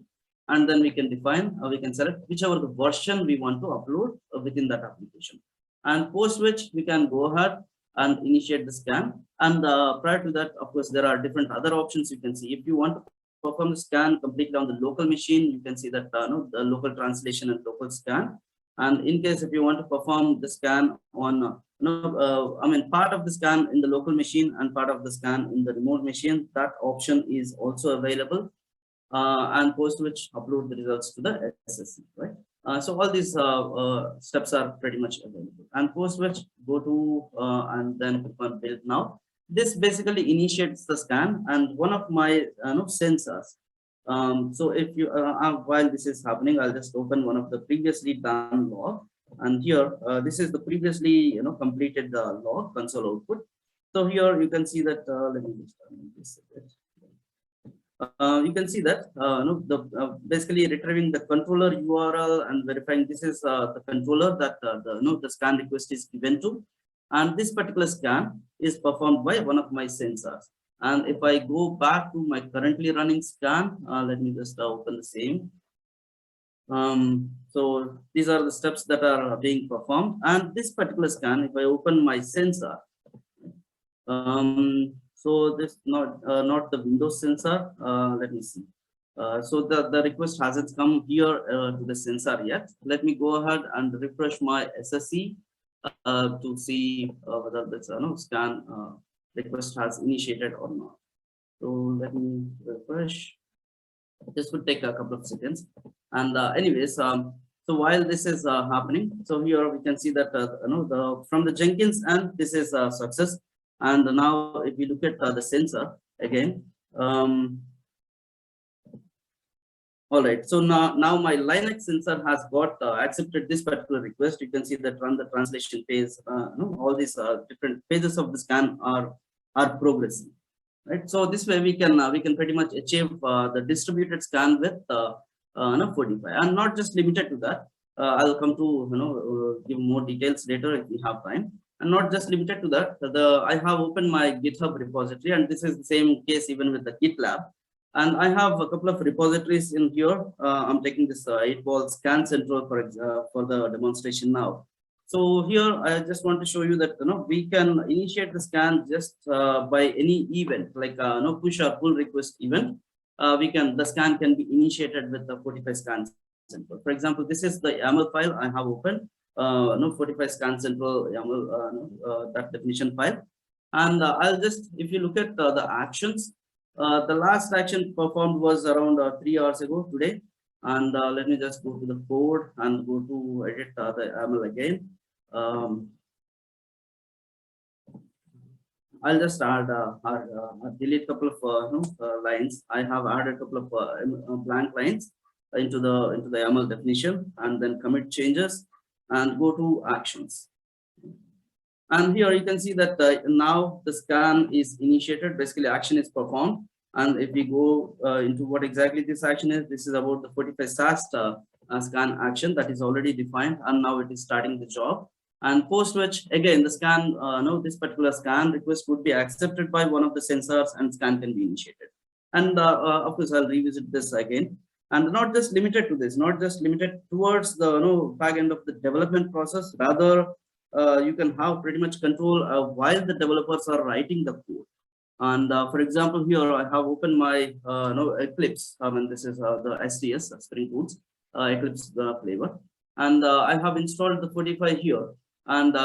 And then we can define, we can select whichever the version we want to upload within that application. And post which we can go ahead and initiate the scan. And prior to that, of course, there are different other options you can see. If you want to perform the scan completely on the local machine, you can see that the local translation and local scan. And in case if you want to perform the scan on part of the scan in the local machine and part of the scan in the remote machine, that option is also available. And post which upload the results to the SSC, right? So all these steps are pretty much available. And post which go to and then click on build now. This basically initiates the scan and one of my sensors. So if you while this is happening, I'll just open one of the previously done log, and here this is the previously completed log console output. So here you can see that let me just this a bit. You can see that basically retrieving the controller URL and verifying this is the controller that the scan request is given to, and this particular scan is performed by one of my sensors. And if I go back to my currently running scan, let me just open the same. So these are the steps that are being performed, and this particular scan, if I open my sensor, so this not the Windows sensor. Let me see. So the request hasn't come here to the sensor yet. Let me go ahead and refresh my SSC to see whether this scan request has initiated or not. So let me refresh. This would take a couple of seconds. And anyways, so while this is happening, so here we can see that from the Jenkins and this is success. And now if we look at the sensor again, all right, so now my Linux sensor has got accepted this particular request. You can see that run the translation phase, all these different phases of the scan are progressing, right? So this way we can pretty much achieve the distributed scan with Fortify, and not just limited to that. I'll come to give more details later if we have time. And not just limited to that, I have opened my GitHub repository, and this is the same case even with the GitLab. And I have a couple of repositories in here. I'm taking this 8-ball scan central for the demonstration now. So here I just want to show you that we can initiate the scan just by any event, like push or pull request event. The scan can be initiated with the Fortify scan central. For example, this is the YAML file I have opened. Fortify scan central YAML that definition file, and I'll just, if you look at the actions, the last action performed was around 3 hours ago today. And let me just go to the code and go to edit the YAML again. I'll just add delete a couple of lines. I have added a couple of blank lines into the YAML definition, and then commit changes and go to actions. And here you can see that now the scan is initiated, basically action is performed. And if we go into what exactly this action is, this is about the Fortify SAST scan action that is already defined, and now it is starting the job. And post which, again, the scan, this particular scan request would be accepted by one of the sensors and scan can be initiated. And of course, I'll revisit this again. And not just limited to this, not just limited towards the back end of the development process. Rather, you can have pretty much control while the developers are writing the code. And for example, here I have opened my Eclipse. I mean, this is the STS Spring Boots Eclipse flavor, and I have installed the Fortify here. And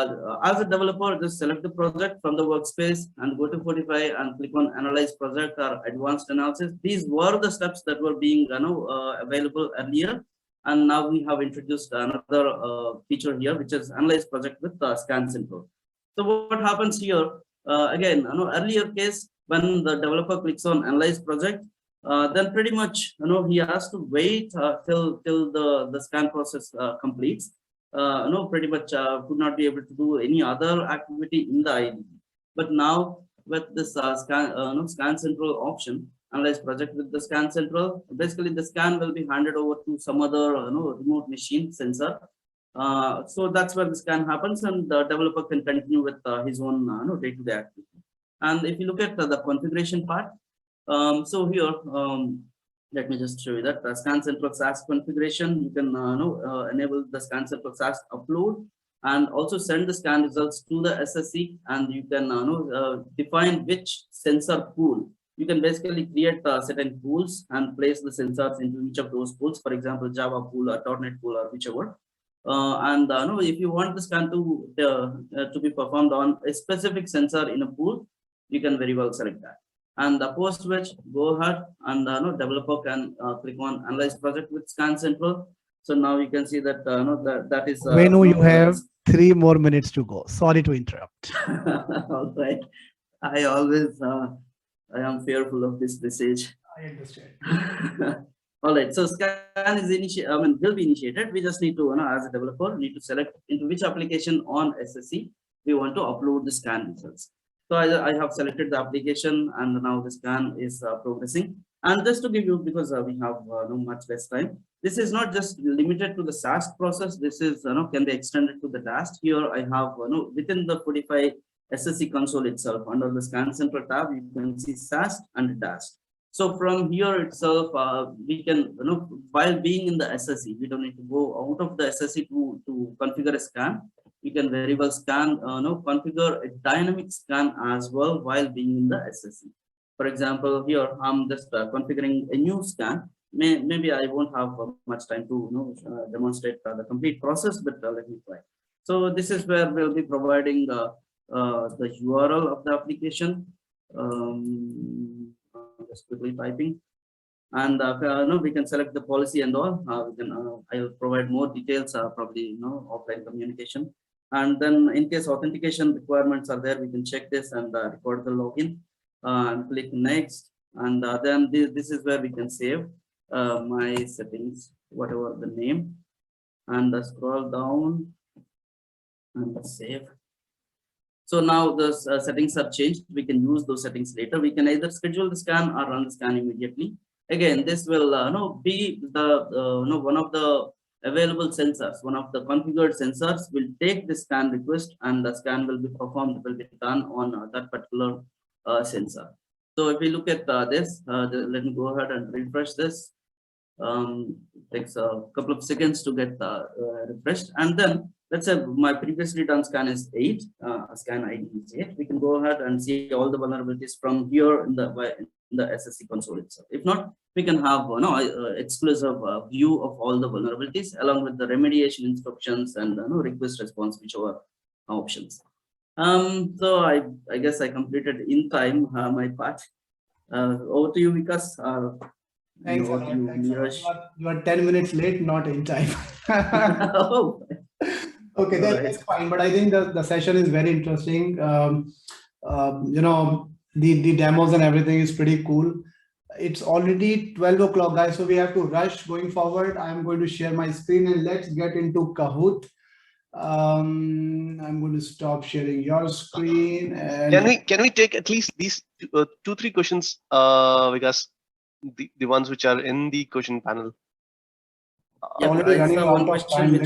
as a developer, just select the project from the workspace and go to Fortify and click on Analyze Project or Advanced Analysis. These were the steps that were being available earlier, and now we have introduced another feature here, which is Analyze Project with Scan Central. So what happens here? Again, earlier case, when the developer clicks on Analyze Project, then pretty much he has to wait till the scan process completes. Pretty much could not be able to do any other activity in the IDE. But now with this Scan Central option, Analyze Project with the Scan Central, basically the scan will be handed over to some other remote machine sensor. So that's where the scan happens, and the developer can continue with his own day-to-day activity. And if you look at the configuration part, so here, let me just show you that Scan Central SAS configuration. You can enable the Scan Central SAS upload and also send the scan results to the SSC, and you can define which sensor pool. You can basically create certain pools and place the sensors into each of those pools. For example, Java pool or .NET pool or whichever. And if you want the scan to be performed on a specific sensor in a pool, you can very well select that. And post which, go ahead and developer can click on Analyze Project with Scan Central. So now you can see that that is. Venu, you have 3 more minutes to go. Sorry to interrupt. All right. I always I am fearful of this message. I understand. All right, so scan is will be initiated. We just need to, as a developer, need to select into which application on SSC we want to upload the scan results. So I have selected the application, and now the scan is progressing. And just to give you, because we have no much less time, this is not just limited to the SAS process. This is can be extended to the DAST. Here I have within the Fortify SSC console itself, under the Scan Central tab, you can see SAS and DAST. So from here itself, we can, while being in the SSC, we don't need to go out of the SSC to configure a scan. We can very well scan, configure a dynamic scan as well while being in the SSC. For example, here I'm just configuring a new scan. Maybe I won't have much time to demonstrate the complete process, but let me try. So this is where we'll be providing the URL of the application. Just quickly typing, and we can select the policy and all. I'll provide more details, probably offline communication. And then in case authentication requirements are there, we can check this and record the login and click next. And then this is where we can save my settings, whatever the name, and scroll down and save. So now the settings are changed. We can use those settings later. We can either schedule the scan or run the scan immediately. Again, this will be the one of the available sensors. One of the configured sensors will take the scan request, and the scan will be performed, will be done on that particular sensor. So if we look at this, let me go ahead and refresh this. Takes a couple of seconds to get refreshed, and then let's say my previously done scan is 8, scan ID is 8. We can go ahead and see all the vulnerabilities from here in the SSC console itself. If not, we can have exclusive view of all the vulnerabilities along with the remediation instructions and request response, whichever options. So I guess I completed in time my part. Over to you, Vikas. Thanks a lot. Thanks a lot. You are 10 minutes late, not in time. Oh. Okay, that's fine. But I think the session is very interesting. The demos and everything is pretty cool. It's already 12 o'clock, guys, so we have to rush going forward. I'm going to share my screen and let's get into Kahoot. I'm going to stop sharing your screen. And can we take at least these 2-3 questions, because the ones which are in the question panel? Yeah, already running out of time.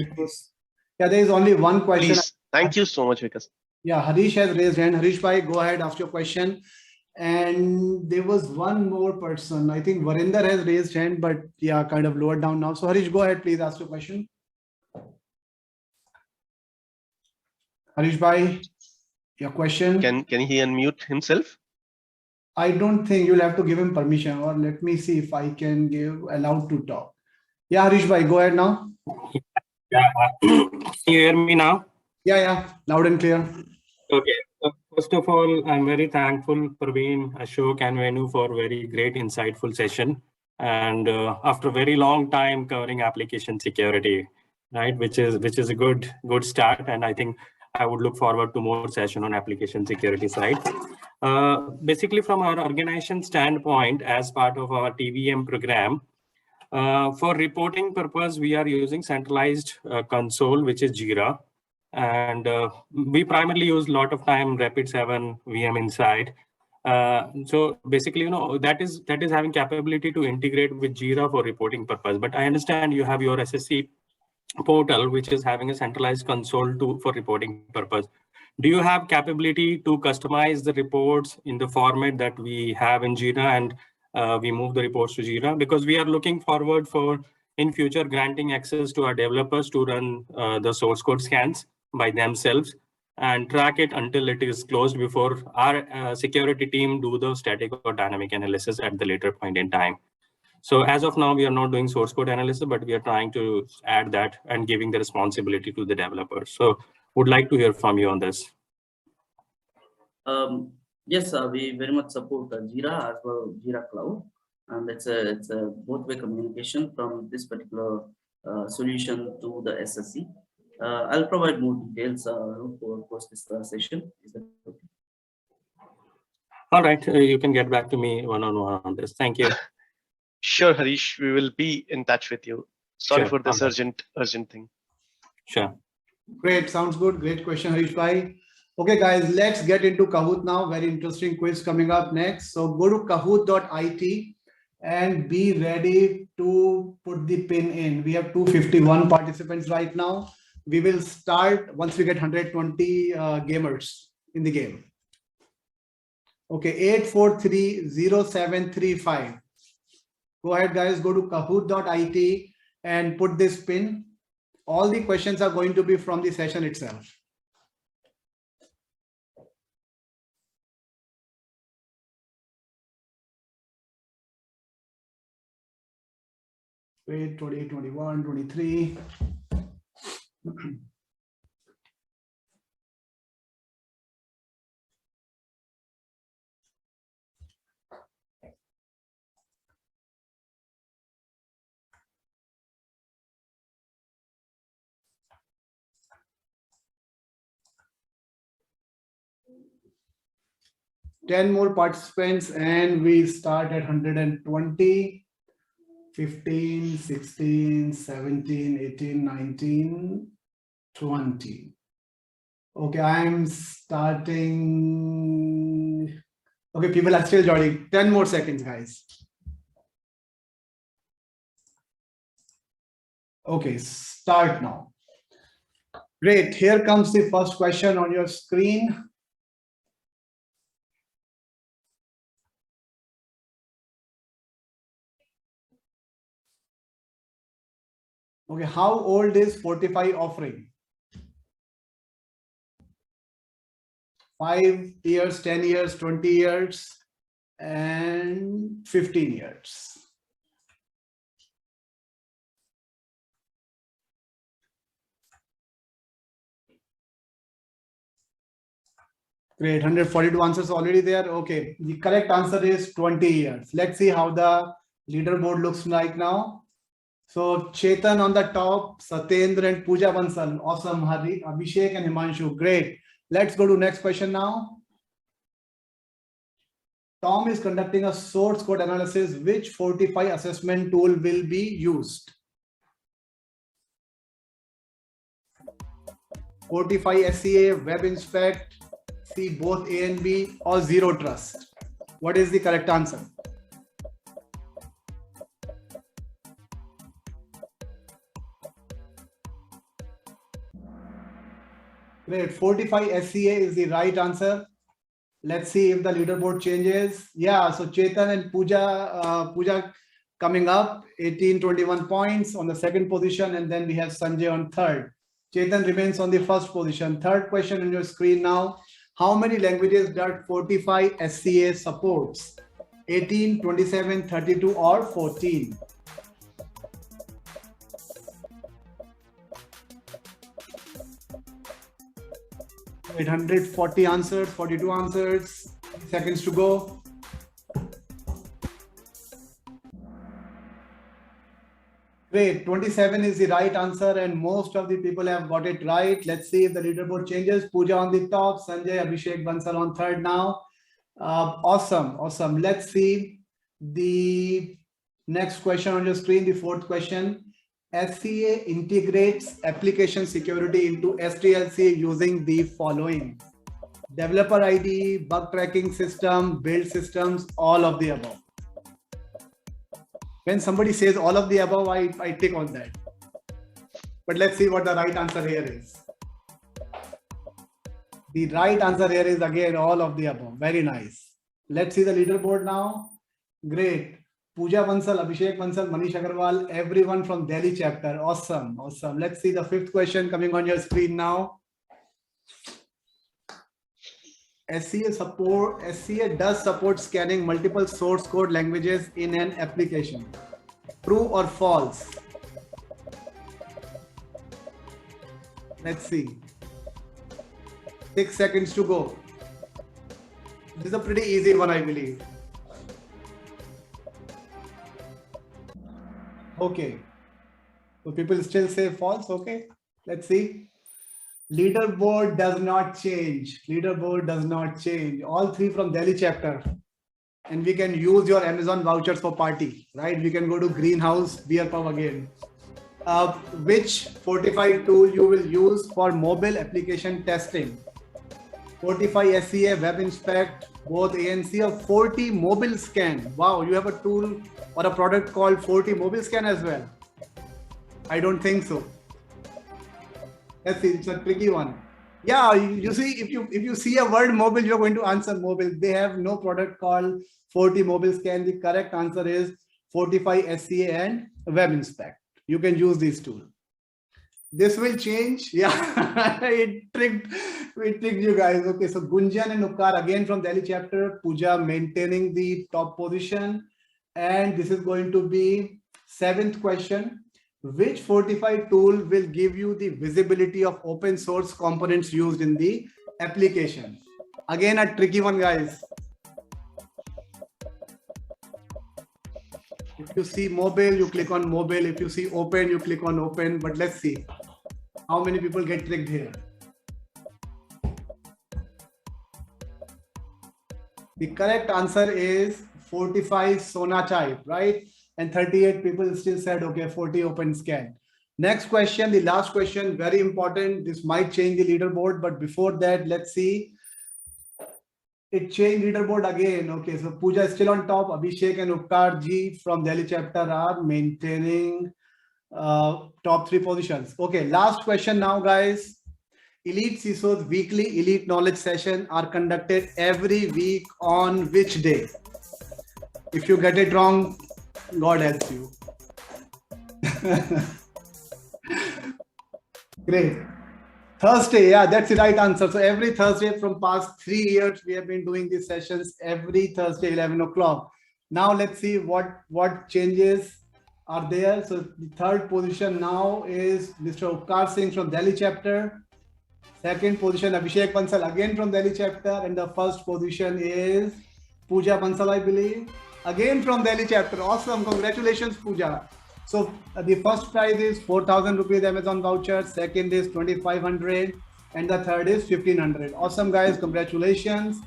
Yeah, there is only one question. Please. Thank you so much, Vikas. Yeah, Harish has raised hand. Harish bhai, go ahead, ask your question. And there was one more person. I think Varinder has raised hand, but yeah, kind of lowered down now. So Harish, go ahead, please ask your question. Harish bhai, your question. Can he unmute himself? I don't think you'll have to give him permission, or let me see if I can give allowed to talk. Yeah, Harish bhai, go ahead now. Yeah, can you hear me now? Yeah, loud and clear. Okay. First of all, I'm very thankful Praveen, Ashok, and Venu for very great, insightful session. And after a very long time covering application security, right, which is a good start. And I think I would look forward to more session on application security side. Basically, from our organization standpoint, as part of our TVM program, for reporting purpose, we are using centralized console, which is Jira. And we primarily use a lot of time Rapid7 VM inside. So basically, that is having capability to integrate with Jira for reporting purpose. But I understand you have your SSC portal, which is having a centralized console for reporting purpose. Do you have capability to customize the reports in the format that we have in Jira, and we move the reports to Jira? Because we are looking forward for in future granting access to our developers to run the source code scans by themselves and track it until it is closed before our security team do the static or dynamic analysis at the later point in time. So as of now, we are not doing source code analysis, but we are trying to add that and giving the responsibility to the developers. So would like to hear from you on this. Yes, we very much support Jira as well, Jira Cloud, and it's a both-way communication from this particular solution to the SSC. I'll provide more details for post this session. Is that okay? All right, you can get back to me one-on-one on this. Thank you. Sure, Harish, we will be in touch with you. Sorry Sure. for this urgent thing. Sure. Great, sounds good. Great question, Harish bhai. Okay, guys, let's get into Kahoot now. Very interesting quiz coming up next. So go to kahoot.it and be ready to put the pin in. We have 251 participants right now. We will start once we get 120 gamers in the game. Okay, 8430735. Go ahead, guys, go to kahoot.it and put this pin. All the questions are going to be from the session itself. Wait, 20, 21, 23. Ten more participants and we start at 120, 15, 16, 17, 18, 19, 20. Okay, I'm starting. Okay, people are still joining. 10 more seconds, guys. Okay, start now. Great, here comes the first question on your screen. Okay, how old is Fortify offering? 5 years, 10 years, 20 years, and 15 years. Great, 142 answers already there. Okay, the correct answer is 20 years. Let's see how the leaderboard looks like now. So Chetan on the top, Satyendra and Pooja Bansal. Awesome, Hari, Abhishek and Himanshu. Great. Let's go to next question now. Tom is conducting a source code analysis. Which Fortify assessment tool will be used? Fortify SCA, Web Inspect, C both A and B, or Zero Trust? What is the correct answer? Great. Fortify SCA is the right answer. Let's see if the leaderboard changes. Yeah, so Chetan and Pooja coming up, 18-21 points on the second position, and then we have Sanjay on third. Chetan remains on the first position. Third question on your screen now. How many languages does Fortify SCA supports? 18, 27, 32, or 14? Eight 140 answers, 42 answers, seconds to go. Great, 27 is the right answer and most of the people have got it right. Let's see if the leaderboard changes. Pooja on the top, Sanjay, Abhishek, Bansal on third now. Awesome, awesome. Let's see the next question on your screen, the fourth question. SCA integrates application security into SDLC using the following: developer ID, bug tracking system, build systems, all of the above. When somebody says all of the above, I tick on that. But let's see what the right answer here is. The right answer here is again all of the above. Very nice. Let's see the leaderboard now. Great. Pooja Bansal, Abhishek Bansal, Manish Agarwal, everyone from Delhi chapter. Awesome, awesome. Let's see the fifth question coming on your screen now. SCA does support scanning multiple source code languages in an application. True or false? Let's see. 6 seconds to go. This is a pretty easy one, I believe. Okay. So people still say false. Okay. Let's see. Leaderboard does not change. Leaderboard does not change. All three from Delhi chapter. And we can use your Amazon vouchers for party, right? We can go to Greenhouse, beer pub again. Which Fortify tool you will use for mobile application testing? Fortify SCA, Web Inspect, both ANC or Forti Mobile Scan. Wow, you have a tool or a product called Forti Mobile Scan as well? I don't think so. Let's see, it's a tricky one. Yeah, you see, if you see a word mobile, you're going to answer mobile. They have no product called Forti Mobile Scan. The correct answer is Fortify SCA and Web Inspect. You can use these tools. This will change. Yeah, it tricked you guys. Okay, so Gunjan and Upkar again from Delhi chapter. Pooja maintaining the top position. And this is going to be 7th question. Which Fortify tool will give you the visibility of open source components used in the application? Again, a tricky one, guys. If you see mobile, you click on mobile. If you see open, you click on open. But let's see how many people get tricked here. The correct answer is Fortify Sonatype, right? And 38 people still said, okay, 40 open scan. Next question, the last question, very important. This might change the leaderboard, but before that, let's see. It changed leaderboard again. Okay, so Pooja is still on top. Abhishek and Upkar Ji from Delhi chapter are maintaining top 3 positions. Okay, last question now, guys. EliteCISOs weekly elite knowledge session are conducted every week on which day? If you get it wrong, God helps you. Great. Thursday, yeah, that's the right answer. So every Thursday from past 3 years, we have been doing these sessions every Thursday, 11 o'clock. Now let's see what changes are there. So the third position now is Mr. Upkar Singh from Delhi chapter. Second position, Abhishek Bansal again from Delhi chapter. And the first position is Pooja Bansal, I believe. Again from Delhi chapter. Awesome. Congratulations, Pooja. So the first prize is 4,000 rupees Amazon voucher. Second is 2,500. And the third is 1,500. Awesome, guys. Congratulations.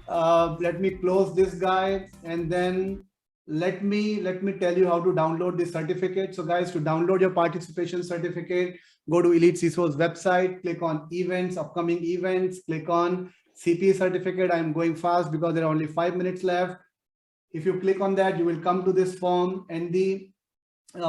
Let me close this guy. And then let me tell you how to download this certificate. So guys, to download your participation certificate, go to EliteCISOs website, click on events, upcoming events, click on CP certificate. I'm going fast because there are only 5 minutes left. If you click on that, you will come to this form and the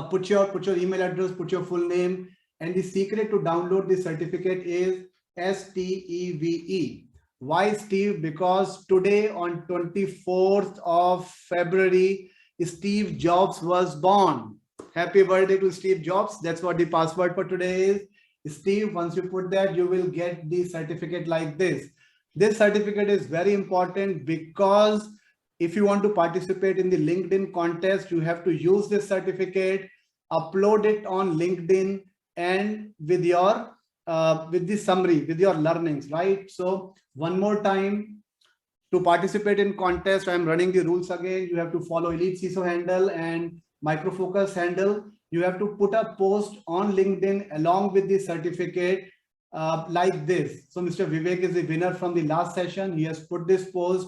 put your email address, put your full name, and the secret to download the certificate is STEVE. Why, Steve? Because today on 24th of February, Steve Jobs was born. Happy birthday to Steve Jobs. That's what the password for today is. Steve, once you put that, you will get the certificate like this. This certificate is very important because if you want to participate in the LinkedIn contest, you have to use this certificate, upload it on LinkedIn, and with your with the summary, with your learnings, right? So one more time, to participate in contest, I'm running the rules again. You have to follow EliteCISO handle and Micro Focus handle. You have to put a post on LinkedIn along with the certificate like this. So Mr. Vivek is the winner from the last session. He has put this post,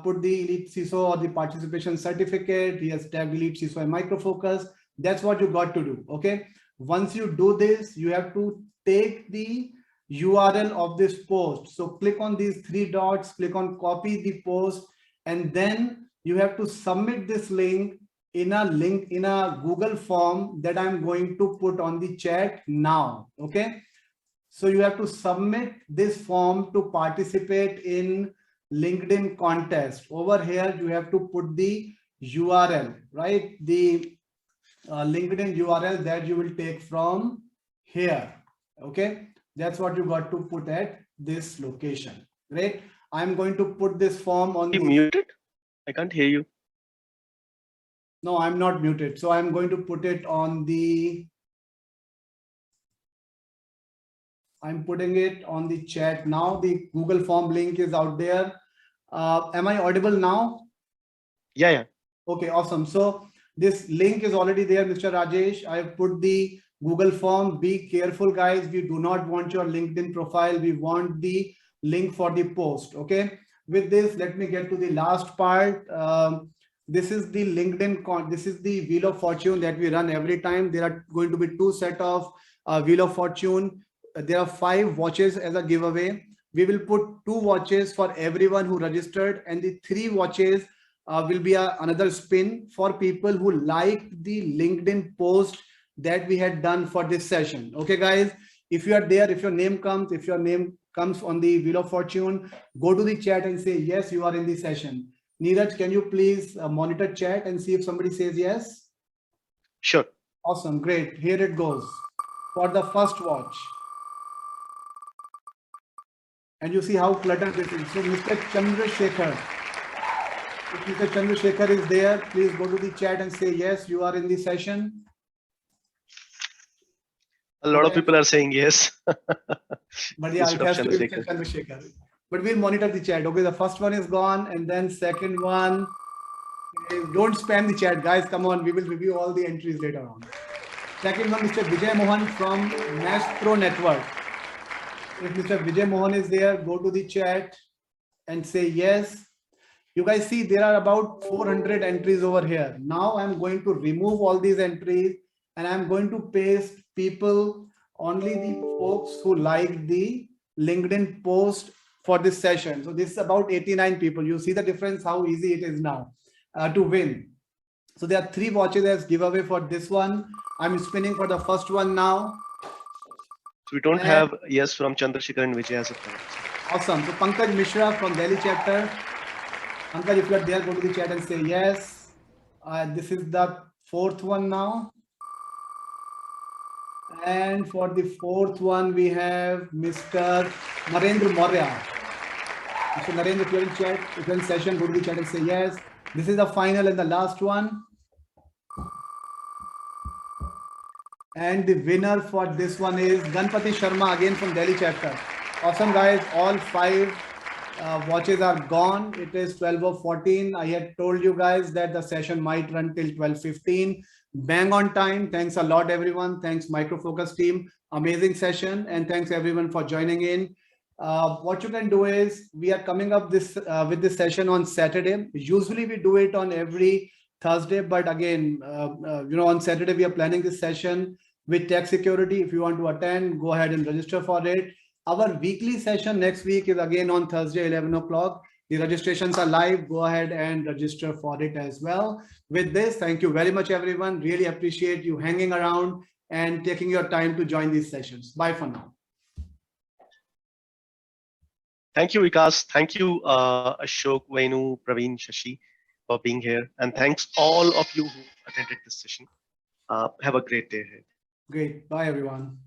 put the EliteCISO or the participation certificate. He has tagged EliteCISO and Micro Focus. That's what you got to do. Okay. Once you do this, you have to take the URL of this post. So click on these three dots, click on copy the post, and then you have to submit this link in a Google form that I'm going to put on the chat now. Okay. So you have to submit this form to participate in LinkedIn contest. Over here, you have to put the URL, right? The LinkedIn URL that you will take from here. Okay. That's what you got to put at this location. Great. I'm going to put this form on You muted? I can't hear you. No, I'm not muted. So I'm going to put it on the, I'm putting it on the chat now. The Google form link is out there. Am I audible now? Yeah, yeah. Okay, awesome. So this link is already there, Mr. Rajesh. I've put the Google form. Be careful, guys. We do not want your LinkedIn profile. We want the link for the post. Okay. With this, let me get to the last part. This is the LinkedIn. This is the Wheel of Fortune that we run every time. There are going to be two sets of Wheel of Fortune. There are 5 watches as a giveaway. We will put 2 watches for everyone who registered, and the 3 watches will be another spin for people who liked the LinkedIn post that we had done for this session. Okay, guys, if you are there, if your name comes on the Wheel of Fortune, go to the chat and say, yes, you are in the session. Neeraj, can you please monitor chat and see if somebody says yes? Sure. Awesome. Great. Here it goes for the first watch. And you see how cluttered this is. So Mr. Chandrasekhar, if Mr. Chandrasekhar is there, please go to the chat and say, yes, you are in the session. A lot of people are saying yes. But yeah, it has to be Mr. Chandrasekhar. But we'll monitor the chat. Okay, the first one is gone, and then second one. Don't spam the chat, guys. Come on, we will review all the entries later on. Second one, Mr. Vijay Mohan from Nash Pro Network. If Mr. Vijay Mohan is there, go to the chat and say yes. You guys see there are about 400 entries over here. Now I'm going to remove all these entries and I'm going to paste people, only the folks who like the LinkedIn post for this session. So this is about 89 people. You see the difference, how easy it is now to win. So there are 3 watches as giveaway for this one. I'm spinning for the first one now. So we don't have yes from Chandrasekhar and Vijay as of now. Awesome. So Pankaj Mishra from Delhi chapter. Pankaj, if you are there, go to the chat and say yes. This is the 4th one now. And for the 4th one, we have Mr. Narendra Maurya. Mr. Narendra, if you're in chat, if you're in session, go to the chat and say yes. This is the final and the last one. And the winner for this one is Ganpati Sharma, again from Delhi chapter. Awesome, guys. All 5 watches are gone. It is 12:14. I had told you guys that the session might run till 12:15. Bang on time. Thanks a lot, everyone. Thanks, Micro Focus team. Amazing session. And thanks, everyone, for joining in. What you can do is, we are coming up with this session on Saturday. Usually we do it on every Thursday, but again, on Saturday, we are planning this session with tech security. If you want to attend, go ahead and register for it. Our weekly session next week is again on Thursday, 11 o'clock. The registrations are live. Go ahead and register for it as well. With this, thank you very much, everyone. Really appreciate you hanging around and taking your time to join these sessions. Bye for now. Thank you, Vikas. Thank you, Ashok, Venu, Praveen, Shashi, for being here. And thanks all of you who attended this session. Have a great day ahead. Great. Bye, everyone.